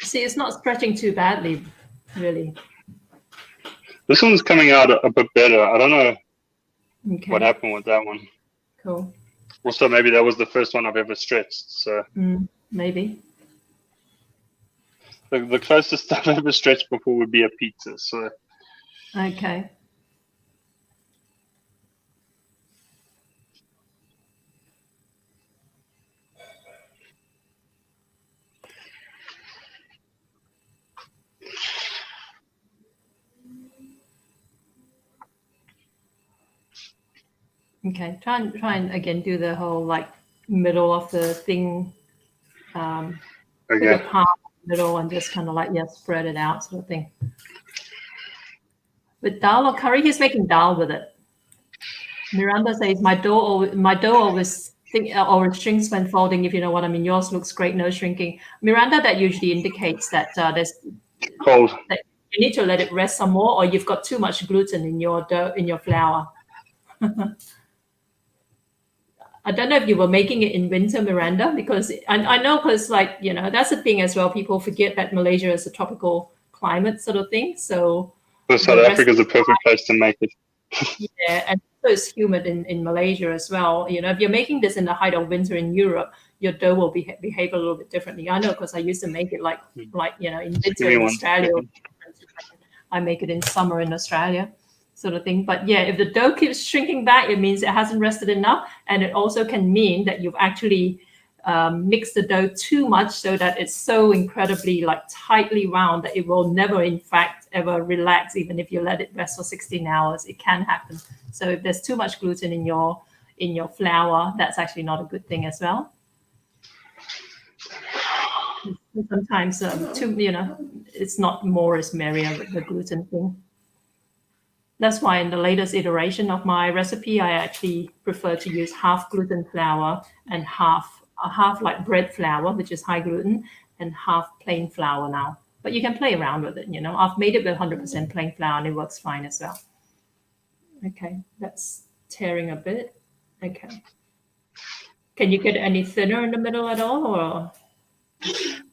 See, it's not stretching too badly, really. This one's coming out a bit better. I don't know what happened with that one. Cool. Also, maybe that was the first one I've ever stretched. So maybe. The closest I've ever stretched before would be a pizza. So okay. Okay, try and again do the whole like middle of the thing. okay. Put your palm in the middle and just kind of like spread it out, sort of thing. With dal or curry, he's making dal with it. Miranda says my dough always shrinks when folding. If you know what I mean. Yours looks great, no shrinking. Miranda, that usually indicates that there's cold. That you need to let it rest some more, or you've got too much gluten in your dough, in your flour. I don't know if you were making it in winter, Miranda, because I know, because like, you know, that's the thing as well. People forget that Malaysia is a tropical climate sort of thing. So South Africa is a perfect place to make it. Yeah, and so it's humid in Malaysia as well. You know, if you're making this in the height of winter in Europe, your dough will behave a little bit differently. I know, because I used to make it like you know, in winter in Australia. I make it in summer in Australia, sort of thing. But yeah, if the dough keeps shrinking back, it means it hasn't rested enough, and it also can mean that you've actually mixed the dough too much, so that it's so incredibly like tightly wound that it will never, in fact, ever relax, even if you let it rest for 16 hours. It can happen. So if there's too much gluten in your flour, that's actually not a good thing as well. Sometimes you know, it's not more is merrier with the gluten thing. That's why in the latest iteration of my recipe, I actually prefer to use half gluten flour and half like bread flour, which is high gluten, and half plain flour now. But you can play around with it, you know. I've made it with 100% plain flour and it works fine as well. Okay, that's tearing a bit. Okay. Can you get any thinner in the middle at all, or?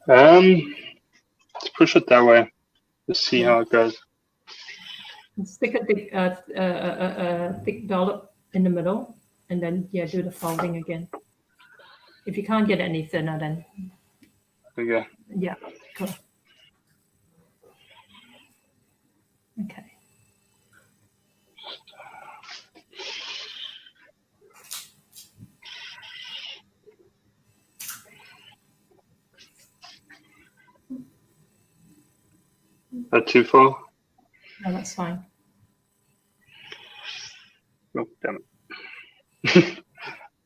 Let's push it that way. Let's see how it goes. Stick a thick dollop in the middle, and then do the folding again. If you can't get any thinner, then Okay. yeah, cool. Okay. Not too far. No, that's fine. Oh, damn it.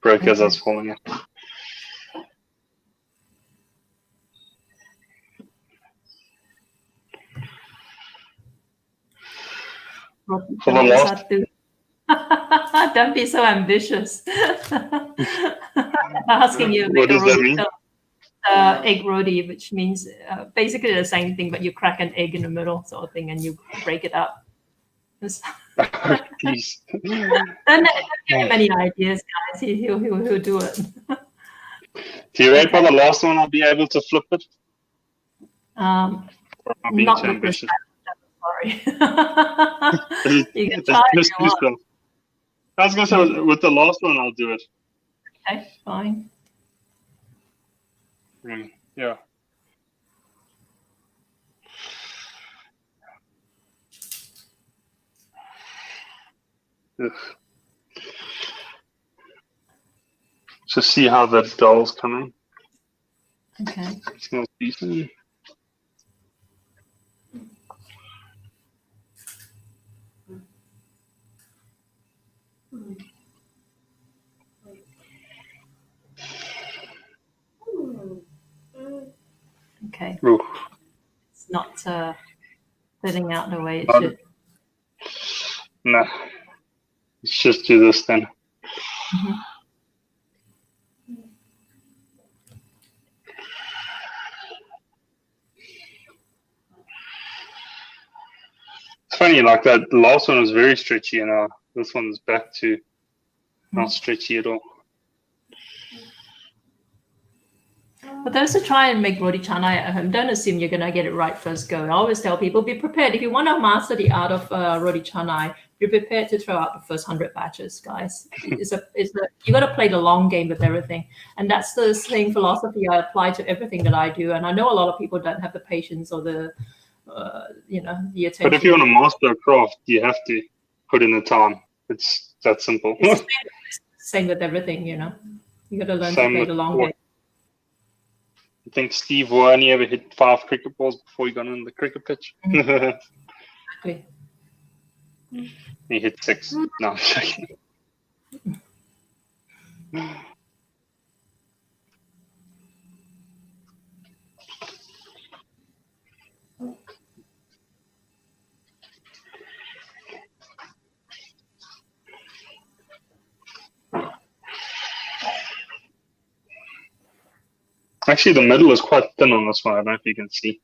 Broke as I was falling in. For the last... Don't be so ambitious. Asking you to what make does that mean? Egg roti, which means basically the same thing, but you crack an egg in the middle, sort of thing, and you break it up. Please. Don't give him any ideas, guys. He'll do it. Do you rate by the last one I'll be able to flip it? Not too with this ambitious. Sorry. You can try if you want. I was going to say, with the last one, I'll do it. Okay, fine. Yeah. Ugh. So see how the Dhal's coming. Okay. It smells decent. Okay. Ooh. It's not thinning out the way it should. Nah. Let's just do this then. Mm-hmm. It's funny, like that last one was very stretchy, and this one's back to not stretchy at all. But those who try and make roti canai at home, don't assume you're going to get it right first go. I always tell people, be prepared. If you want to master the art of roti canai, be prepared to throw out the first 100 batches, guys. You got to play the long game with everything. And that's the same philosophy I apply to everything that I do. And I know a lot of people don't have the patience or the the attention. But if you want to master a craft, you have to put in the time. It's that simple. It's the same with everything, you got to learn to play the long game. I think Steve Waugh only ever hit 5 cricket balls before he got on the cricket pitch. Exactly. He hit 6. No, I'm joking. Actually, the middle is quite thin on this one. I don't know if you can see.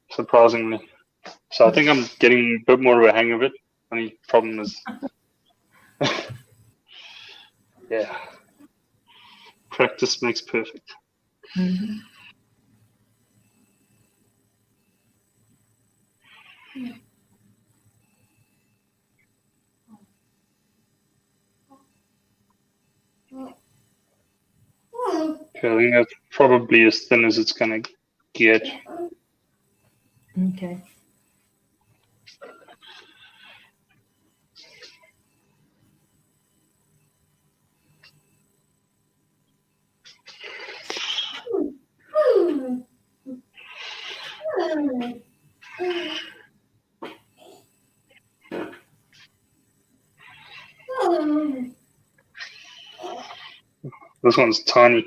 Surprisingly. So I think I'm getting a bit more of a hang of it. Only problem is, yeah, practice makes perfect. Mm-hmm. Okay, I think that's probably as thin as it's going to get. Okay. This one's tiny.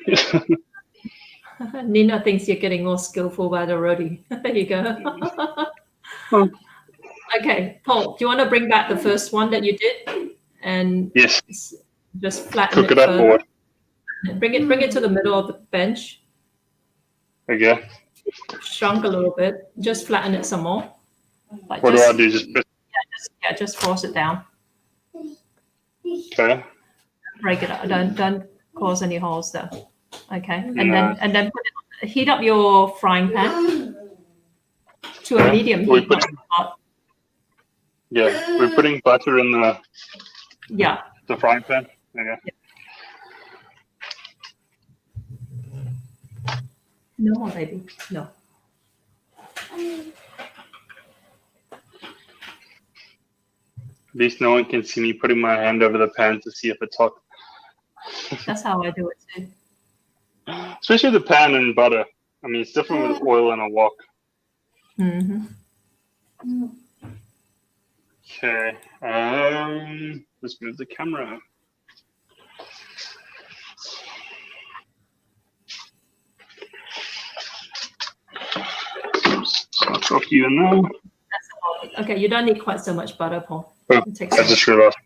Nina thinks you're getting more skillful by the roti. There you go. Okay, Paul, do you want to bring back the first one that you did? And yes. Just flatten Cook it up or bring it to the middle of the bench. Okay. Shrunk a little bit. Just flatten it some more. What do I do? Just just force it down. Okay. Break it up. Don't cause any holes there. Okay, and then heat up your frying pan to a medium heat. We're putting butter in the frying pan. Okay. No more, baby. No. At least no one can see me putting my hand over the pan to see if it's hot. That's how I do it too. Especially the pan and butter. I mean, it's different with oil and a wok. Okay. Let's move the camera. So I'll drop you in there. Okay, you don't need quite so much butter, Paul. Oh, I just realized.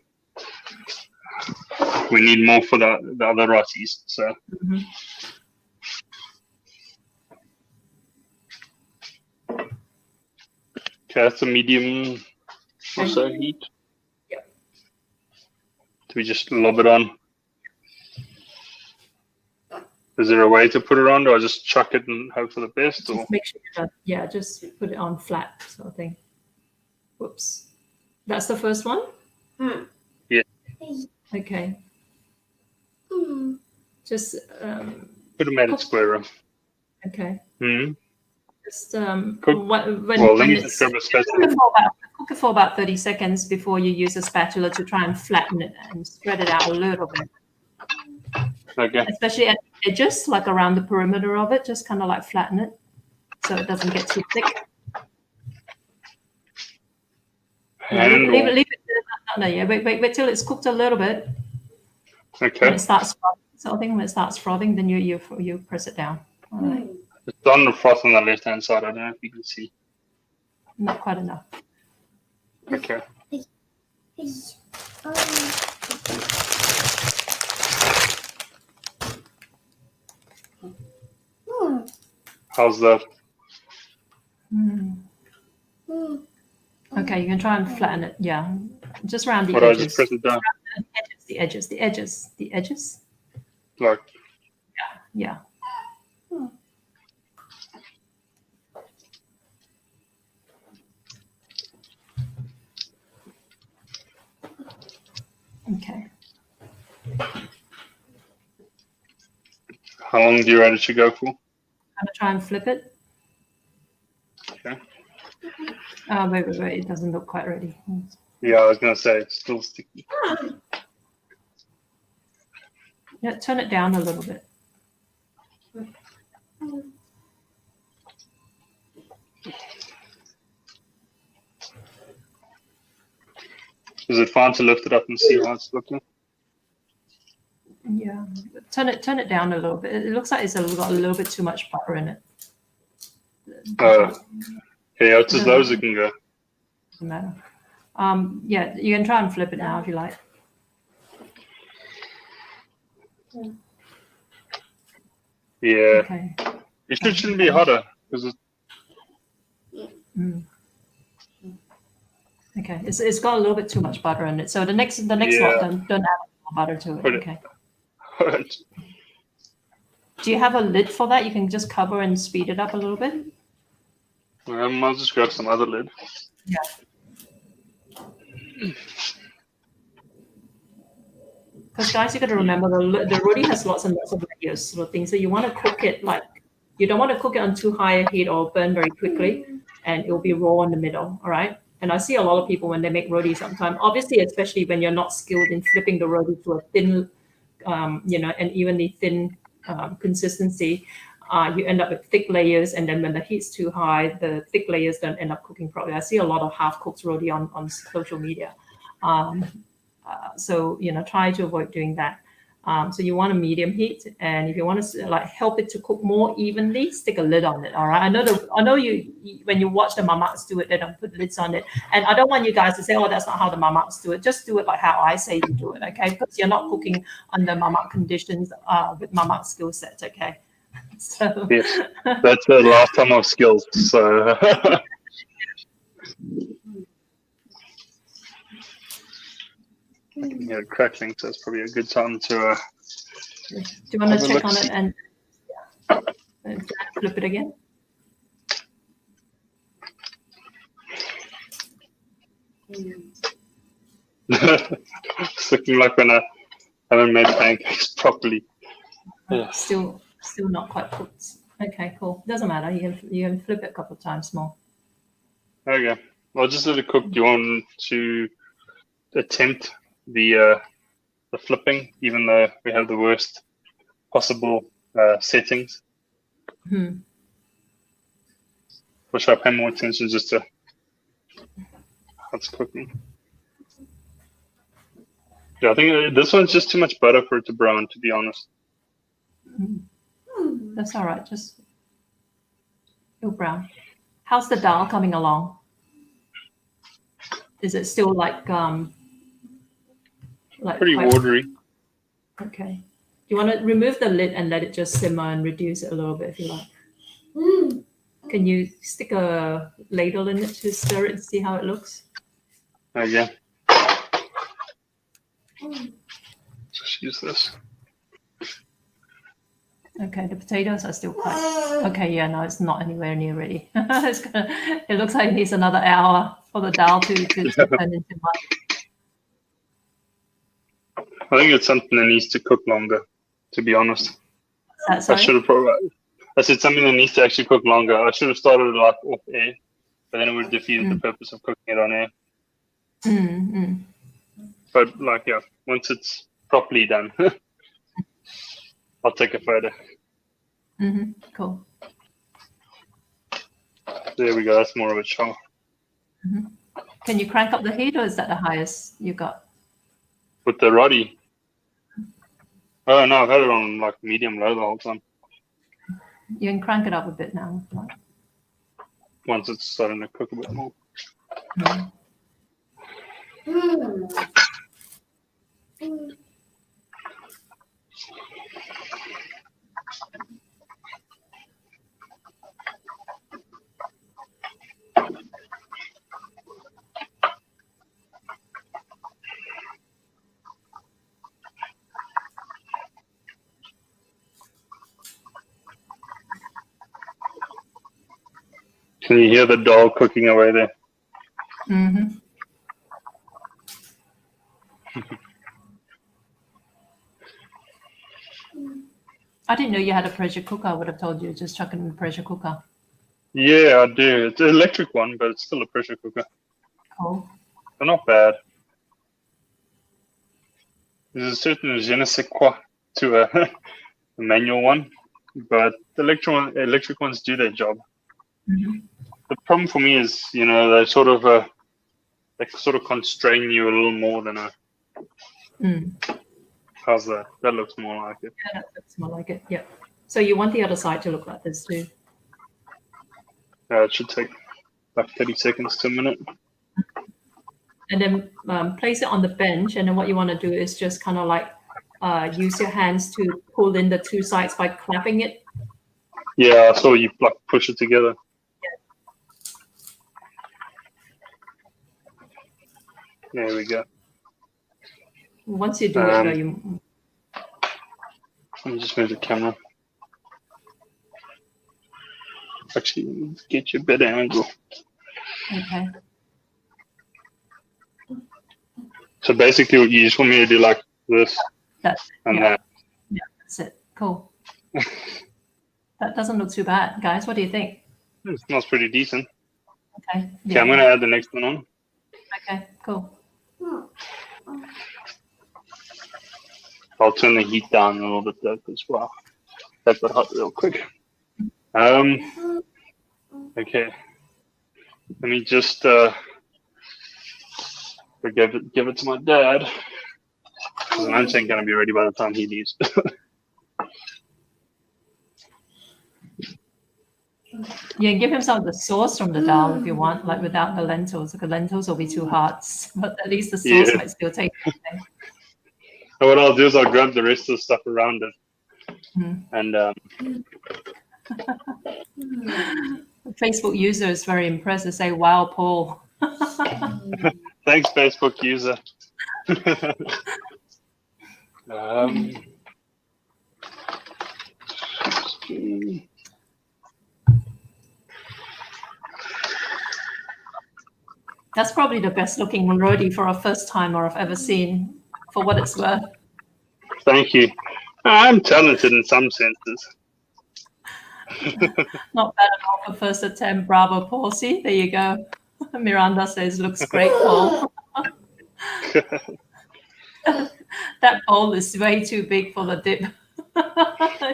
We need more for the other rotis. So. Okay, that's a medium or so heat. Yep. Do we just lob it on? Is there a way to put it on? Do I just chuck it and hope for the best? Just make sure just put it on flat sort of thing. Whoops. That's the first one? Yeah. Okay. Just put them at its square room. Okay. Just cook it for about 30 seconds before you use a spatula to try and flatten it and spread it out a little bit. Okay. Especially at the edges, like around the perimeter of it, just kind of like flatten it so it doesn't get too thick. Leave it. Wait till it's cooked a little bit. Okay. When it starts frothing, sort of thing. When it starts frothing, then you press it down. All right. It's done the froth on the left-hand side. I don't know if you can see. Not quite enough. Okay. How's that? Okay, you can try and flatten it. Yeah, just around the edges. edges. I just press it down? The edges. Like. Yeah. Okay. How long do you ready to go for? I'm gonna try and flip it. Okay. Wait. It doesn't look quite ready. Yeah, I was gonna say it's still sticky. Yeah, turn it down a little bit. Is it fine to lift it up and see how it's looking? Yeah, turn it down a little bit. It looks like it's got a little bit too much butter in it. Yeah, it's as low as it can go. Doesn't matter. Yeah, you can try and flip it now if you like. Yeah. Okay. It shouldn't be hotter because it's. Okay, it's got a little bit too much butter in it. So the next lot, don't add more butter to it. Okay. Right. Do you have a lid for that? You can just cover and speed it up a little bit. I'll just grab some other lid. Yeah. Because guys, you got to remember the roti has lots and lots of layers, sort of thing. So you want to cook it you don't want to cook it on too high a heat or burn very quickly, and it will be raw in the middle. All right. And I see a lot of people when they make roti sometimes, obviously, especially when you're not skilled in flipping the roti to a thin, and evenly thin consistency, you end up with thick layers. And then when the heat's too high, the thick layers don't end up cooking properly. I see a lot of half-cooked roti on social media. So, try to avoid doing that. So you want a medium heat, and if you want to help it to cook more evenly, stick a lid on it. All right. I know you when you watch the mamaks do it, they don't put lids on it, and I don't want you guys to say, "Oh, that's not how the mamaks do it." Just do it like how I say you do it, okay? Because you're not cooking under mamak conditions with mamak skill sets, okay? So yes, that's the last time of skills. So hear it crackling, so it's probably a good time to. Do you want to check on look-see. it and flip it again? It's looking like when I haven't made pancakes properly. Yeah. Still not quite cooked. Okay, cool. Doesn't matter. You can flip it a couple of times more. Okay. Well, just let it cook. Do you want to attempt the flipping, even though we have the worst possible settings? Or should I pay more attention just to how it's cooking? Yeah, I think this one's just too much butter for it to brown, to be honest. That's all right. Just it'll brown. How's the dal coming along? Is it still like Pretty watery? Okay. Do you want to remove the lid and let it just simmer and reduce it a little bit if you like? Can you stick a ladle in it to stir it and see how it looks? Yeah. Just use this. Okay, the potatoes are still quite. Okay, yeah, no, it's not anywhere near ready. It looks like it needs another hour for the dal to turn into mud. I think it's something that needs to cook longer, to be honest. I Sorry? should have probably. I said something that needs to actually cook longer. I should have started like off air, but then it would have defeated the purpose of cooking it on air. But like, yeah, once it's properly done, I'll take a photo. Cool. There we go. That's more of a show. Can you crank up the heat, or is that the highest you got? With the roti. Oh no, I've had it on like medium low the whole time. You can crank it up a bit now. Once it's starting to cook a bit more. Can you hear the dal cooking away there? I didn't know you had a pressure cooker. I would have told you just chuck it in the pressure cooker. Yeah, I do. It's an electric one, but it's still a pressure cooker. Cool. They're not bad. There's a certain je ne sais quoi to a manual one, but the electric ones do their job. The problem for me is, they sort of constrain you a little more than a. How's that? That looks more like it. Yeah, that looks more like it. Yeah. So you want the other side to look like this too? It should take like 30 seconds to a minute. And then place it on the bench. And then what you want to do is just kind of like use your hands to pull in the two sides by clapping it. Yeah, I saw you like push it together. Yeah. There we go. Once you do it, though, you. Let me just move the camera. Actually, get you a better angle. Okay. So basically, what you just want me to do like this and that. Yeah, that's it. Cool. That doesn't look too bad, guys. What do you think? It smells pretty decent. Okay. Okay, I'm going to add the next one on. Okay, cool. I'll turn the heat down a little bit though, as well. That got hot real quick. Okay. Let me just give it to my dad. Because lunch ain't gonna be ready by the time he leaves. You can give him some of the sauce from the dal if you want, like without the lentils, because lentils will be too hard. But at least the sauce might still take it. And what I'll do is I'll grab the rest of the stuff around it. And Facebook user is very impressed. They say, "Wow, Paul." Thanks, Facebook user. That's probably the best looking roti for a first timer I've ever seen, for what it's worth. Thank you. I'm talented in some senses. Not bad at all for first attempt. Bravo, Paul. See, there you go. Miranda says, looks great, Paul. That bowl is way too big for the dip.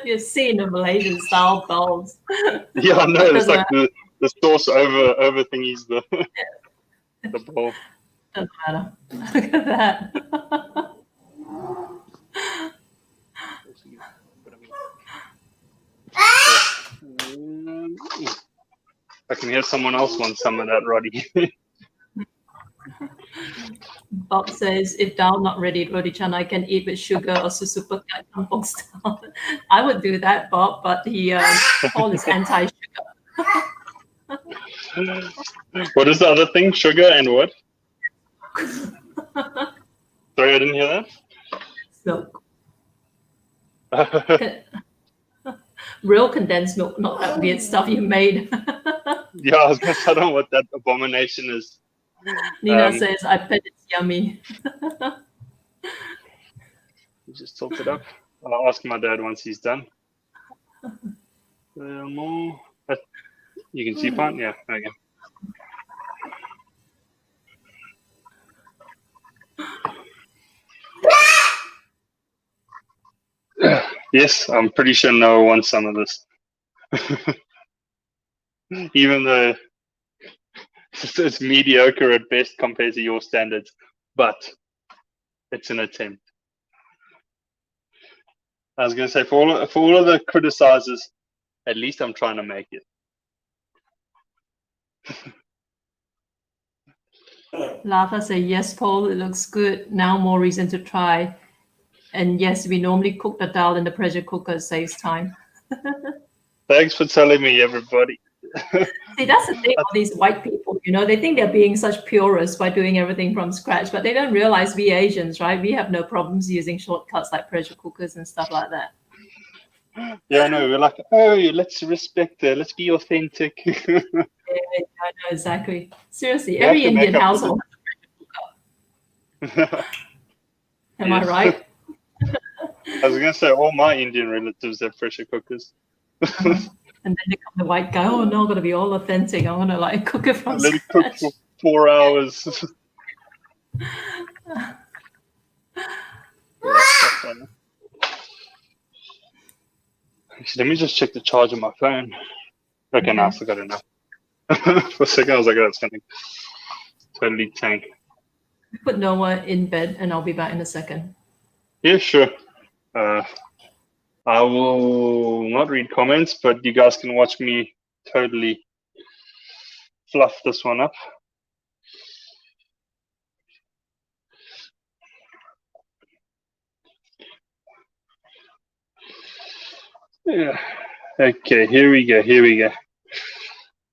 You've seen the Malaysian style bowls. Yeah, I know. It's like the sauce over thingies the bowl. Doesn't matter. Look at that. I can hear someone else wants some of that, Roddy. Bob says, if Dhal not ready, Roti Canai can eat with sugar or super kampong style. I would do that, Bob, but Paul is anti-sugar. What is the other thing? Sugar and what? Sorry, I didn't hear that. Milk. Real condensed milk, not that weird stuff you made. Yeah, I was going to say, I don't know what that abomination is. Nina says, I bet it's yummy. You just tilt it up. I'll ask my dad once he's done. More. You can see fine? Yeah, okay. Yes, I'm pretty sure Noah wants some of this. Even though it's mediocre at best compared to your standards, but it's an attempt. I was going to say, for all of the criticizers, at least I'm trying to make it. Lava say, yes, Paul, it looks good. Now more reason to try. And yes, we normally cook the dal in the pressure cooker, saves time. Thanks for telling me, everybody. See, that's the thing with these white people, they think they're being such purists by doing everything from scratch, but they don't realize we Asians, right? We have no problems using shortcuts like pressure cookers and stuff like that. Yeah, I know. We're like, oh, let's respect it. Let's be authentic. Yeah, I know, exactly. Seriously, every Indian household has a pressure cooker. Am I right? I was going to say, all my Indian relatives have pressure cookers. And then they come the white guy, oh no, I'm going to be all authentic. I want to cook it from scratch. Let it cook for 4 hours. Actually, let me just check the charge on my phone. Okay, now I still got enough. For a second, I was like, oh, it's going to totally tank. Put Noah in bed, and I'll be back in a second. Yeah, sure. I will not read comments, but you guys can watch me totally fluff this one up. Yeah. Okay, here we go.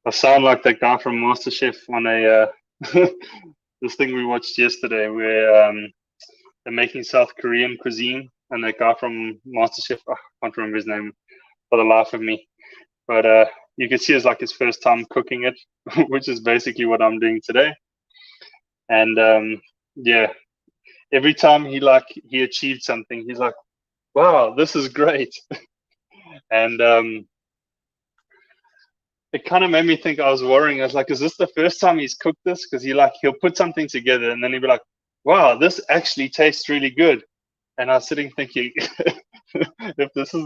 I sound like that guy from MasterChef on a this thing we watched yesterday where they're making South Korean cuisine, and that guy from MasterChef, I can't remember his name for the life of me, but you can see it's like his first time cooking it, which is basically what I'm doing today. And yeah, every time he achieved something, he's like, wow, this is great. And it kind of made me think, I was worrying. I was like, is this the first time he's cooked this? Because he'll put something together and then he'll be like, wow, this actually tastes really good. And I was sitting thinking, if this is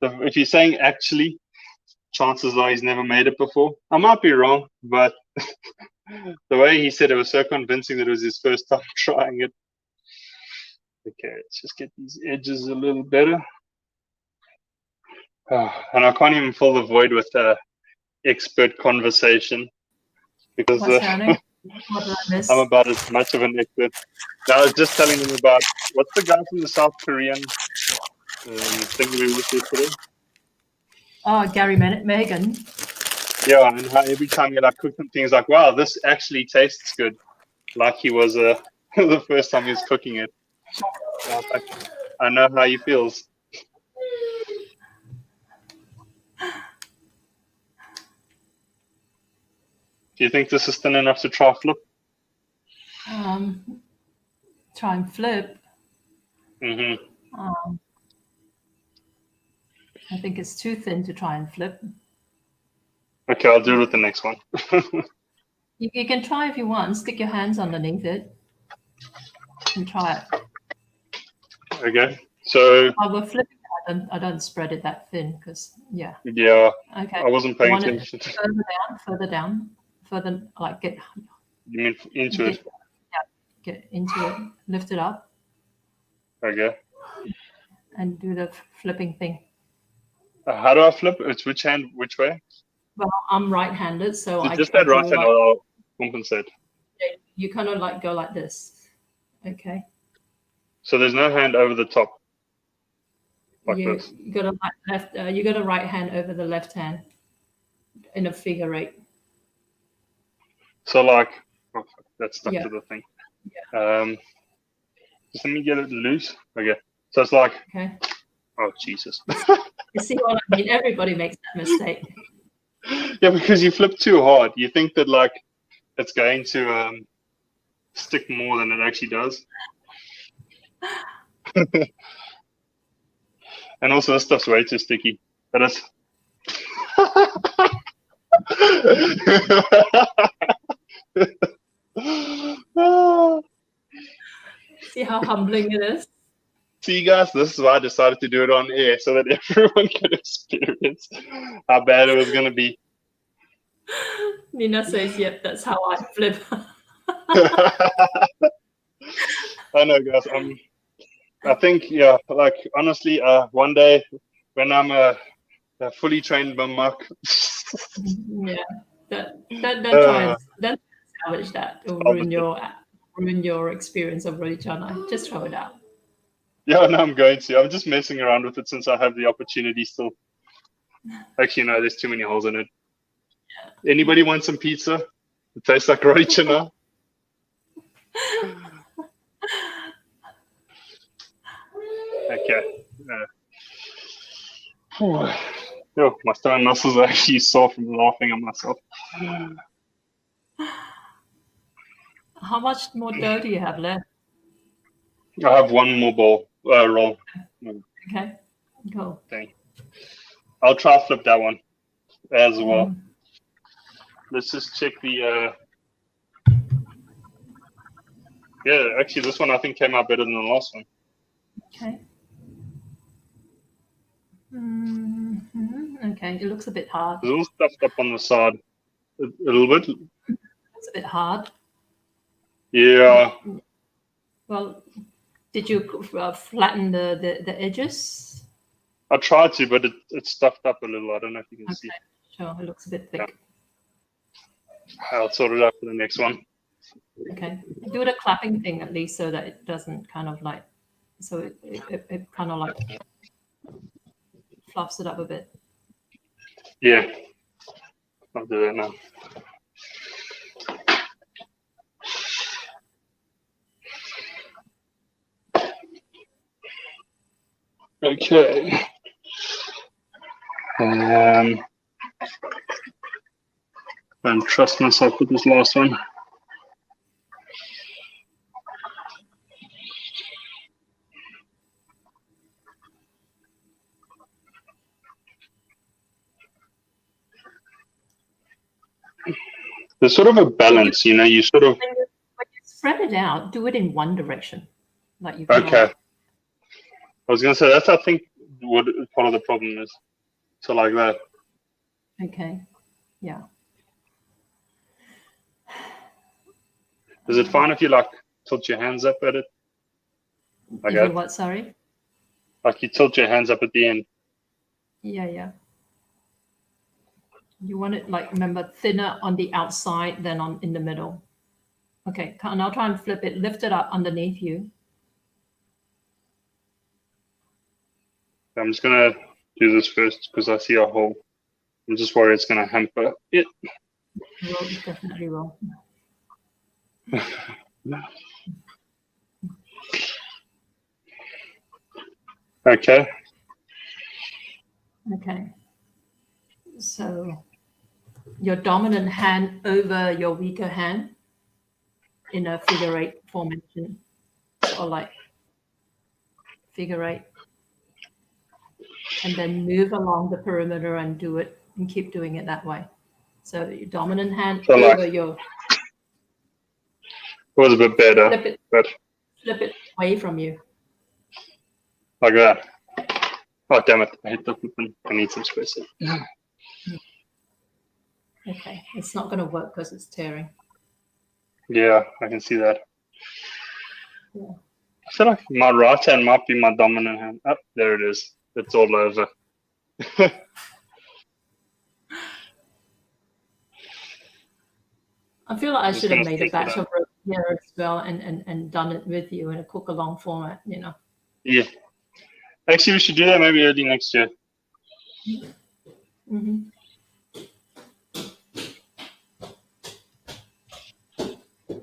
if you're saying actually, chances are he's never made it before. I might be wrong, but the way he said it was so convincing that it was his first time trying it. Okay, let's just get these edges a little better. And I can't even fill the void with expert conversation because I'm about as much of an expert. Now, I was just telling them about what's the guy from the South Korean thing we watched yesterday? Oh, Gary Megan. Yeah, and how every time you cook something, it's like, wow, this actually tastes good. Like he was a the first time he was cooking it. I know how he feels. Do you think this is thin enough to try flip? Try and flip. Mm-hmm. I think it's too thin to try and flip. Okay, I'll do it with the next one. You can try if you want. Stick your hands underneath it and try it. Okay, so We're flipping. I don't spread it that thin because yeah. Okay. I wasn't paying attention. Further like get. You mean into it? Yeah, get into it. Lift it up. Okay. And do the flipping thing. How do I flip? It's which hand, which way? Well, I'm right-handed, so I just that right hand. I'll compensate. You kind of like go like this. Okay. So there's no hand over the top. Like this. You got a left. You got a right hand over the left hand in a figure eight. So like, oh, that's stuck Yeah. to the thing. Yeah. Just let me get it loose. Okay. So it's like. Okay. Oh Jesus. You see what I mean? Everybody makes that mistake. Yeah, because you flip too hard. You think that like it's going to stick more than it actually does. And also this stuff's way too sticky. But it's See how humbling it is? See guys, this is why I decided to do it on air so that everyone could experience how bad it was gonna be. Nina says, yep, that's how I flip. I know guys, I think yeah, like honestly, one day when I'm a fully trained mamak. Yeah. Don't try and salvage that. It'll ruin your experience of Roti Canai. Just throw it out. Yeah, no, I'm going to. I'm just messing around with it since I have the opportunity still. Actually, no, there's too many holes in it. Yeah. Anybody want some pizza? It tastes like Roti Canai. Okay. Yo, my stomach muscles are actually sore from laughing at myself. How much more dough do you have left? I have one more roll. Okay, cool. Dang. I'll try to flip that one as well. Let's just check the. Yeah, actually, this one I think came out better than the last one. Okay. Okay, it looks a bit hard. It's all stuffed up on the side a little bit. It's a bit hard. Yeah. Well, did you flatten the edges? I tried to, but it's stuffed up a little. I don't know if you can see. Sure, it looks a bit thick. Yeah. I'll sort it out for the next one. Okay, do the clapping thing at least so that it doesn't kind of like, so it kind of like fluffs it up a bit. Yeah, I'll do that now. Okay. Don't trust myself with this last one. There's sort of a balance, you know, you sort of... When you spread it out, do it in one direction. Like you Okay. I was going to say, that's, I think, what part of the problem is. So like that. Okay, yeah. Is it fine if you, like, tilt your hands up at it? Like that? What, sorry? Like you tilt your hands up at the end. Yeah. You want it, like, remember, thinner on the outside than in the middle. Okay, and I'll try and flip it. Lift it up underneath you. I'm just going to do this first because I see a hole. I'm just worried it's going to hamper it. Will, definitely will. Okay. Okay. So your dominant hand over your weaker hand in a figure eight formation, sort of like figure eight. And then move along the perimeter and do it and keep doing it that way. So your dominant hand So over like, your, it was a bit better, but flip it away from you. like that. Oh, damn it. I hit the button. I need some space. Okay, it's not going to work because it's tearing. Yeah, I can see that. Yeah. I feel like my right hand might be my dominant hand. Oh, there it is. It's all over. I feel like I should have gonna made a stick batch it of roti here as well and done it with you in a cook along format, you know. Yeah. Actually, we should do that maybe early next year. Mm-hmm.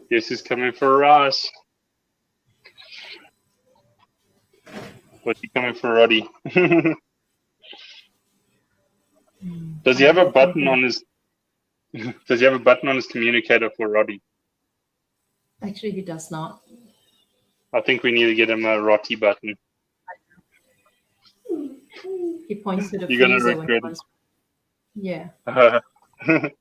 Guess who's coming for rice? What's he coming for, Roddy? Does he have a button on his? Does he have a button on his communicator for Roddy? Actually, he does not. I think we need to get him a Roti button. He points to the You're gonna freezer when he regret wants. Yeah. it.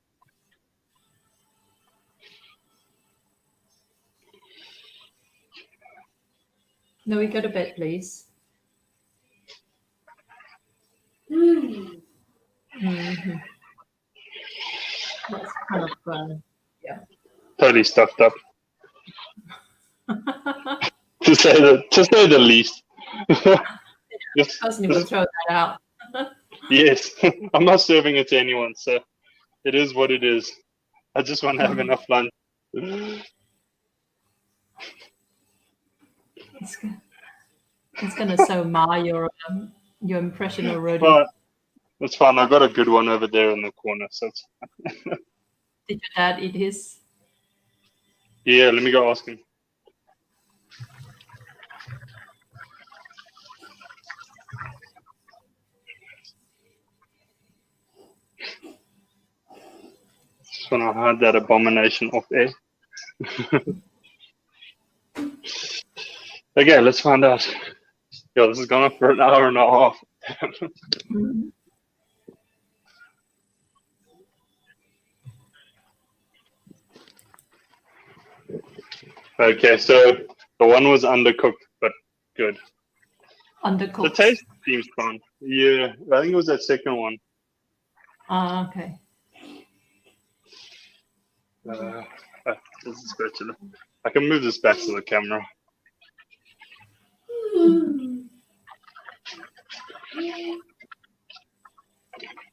No, we go to bed, please. Mm-hmm. That's kind of yeah. Totally stuffed up. to say the least. Doesn't even throw that out. Yes, I'm not serving it to anyone, so it is what it is. I just want to have enough lunch. It's gonna so mar your impression of Roti. But it's fine. I got a good one over there in the corner, so it's fine. Did your dad eat his? Yeah, let me go ask him. Just want to hide that abomination off air. Okay, let's find out. Yo, this is going on for an hour and a half. Okay, so the one was undercooked, but good. Undercooked. The taste seems fun. Yeah, I think it was that second one. Okay. This is spatula. I can move this back to the camera.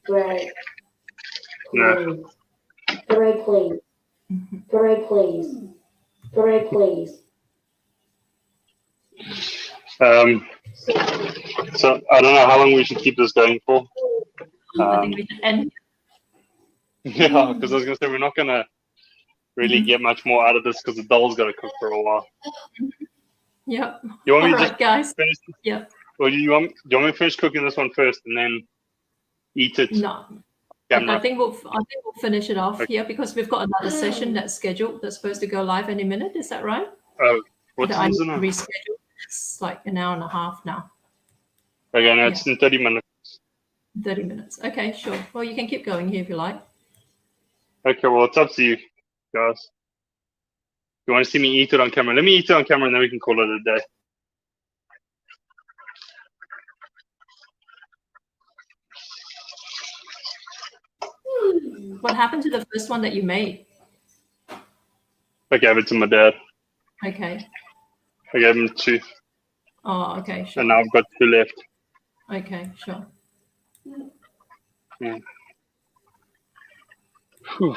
Right. No. Greg, please. Greg, please. Greg, please. So I don't know how long we should keep this going for. I think we should end. Yeah, because I was gonna say we're not gonna really get much more out of this because the Dhal's got to cook for a while. Yep. You want me All to right, just guys. finish? Yep. Or do you want me to finish cooking this one first and then eat it? No. Camera. I think we'll finish it off here because we've got another session that's scheduled that's supposed to go live any minute. Is that right? Oh, what I is need it to now? reschedule. It's like an hour and a half now. Okay, no, it's in 30 minutes. 30 minutes. Okay, sure. Well, you can keep going here if you like. Okay, well, it's up to you, guys. You want to see me eat it on camera? Let me eat it on camera and then we can call it a day. What happened to the first one that you made? I gave it to my dad. Okay. I gave him 2. Oh, okay, sure. And now I've got 2 left. Okay, sure. Yeah. Whew.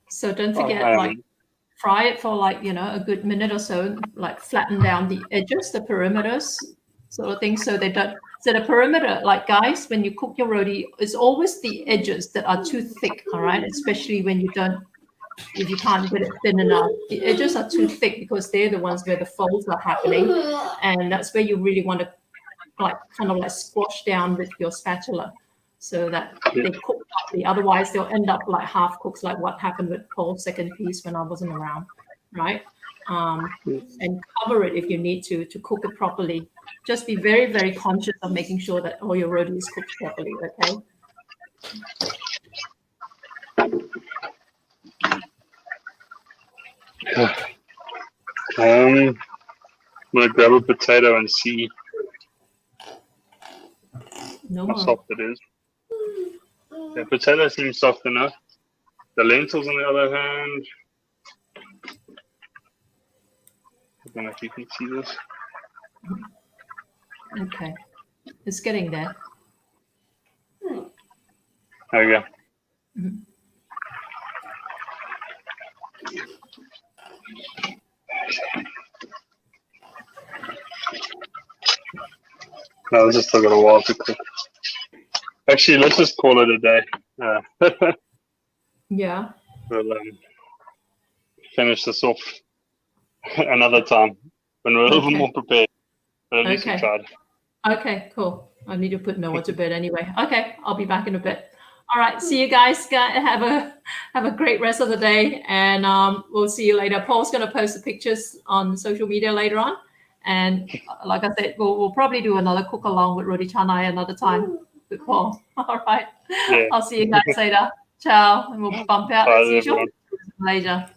So don't forget, like, fry it for like, a good minute or so, like flatten down the edges, the perimeters, sort of thing, so they don't. So the perimeter, like guys, when you cook your roti, it's always the edges that are too thick, all right? Especially when you don't if you can't get it thin enough. The edges are too thick because they're the ones where the folds are happening, and that's where you really want to kind of squash down with your spatula so that they cook properly. Otherwise, they'll end up like half cooks, like what happened with Paul's second piece when I wasn't around, right? And cover it if you need to cook it properly. Just be very, very conscious of making sure that all your roti is cooked properly, okay? I'm gonna grab a potato and see how soft it is. The potato seems soft enough. The lentils, on the other hand, I don't know if you can see this. Okay, it's getting there. There we go. No, this has still got a while to cook. Actually, let's just call it a day. Yeah. We'll finish this off another time when we're a little more prepared. But at least we tried. Okay, cool. I need to put Noah to bed anyway. Okay, I'll be back in a bit. All right, see you guys. Have a great rest of the day, and we'll see you later. Paul's going to post the pictures on social media later on, and like I said, we'll probably do another cook along with Roti Canai another time with Paul. All right, yeah. I'll see you guys later. Ciao, and we'll bump out as usual. Malaysia.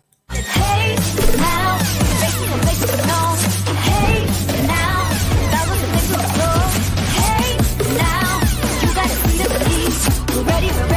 Hey now, you gotta see the beast. We're ready for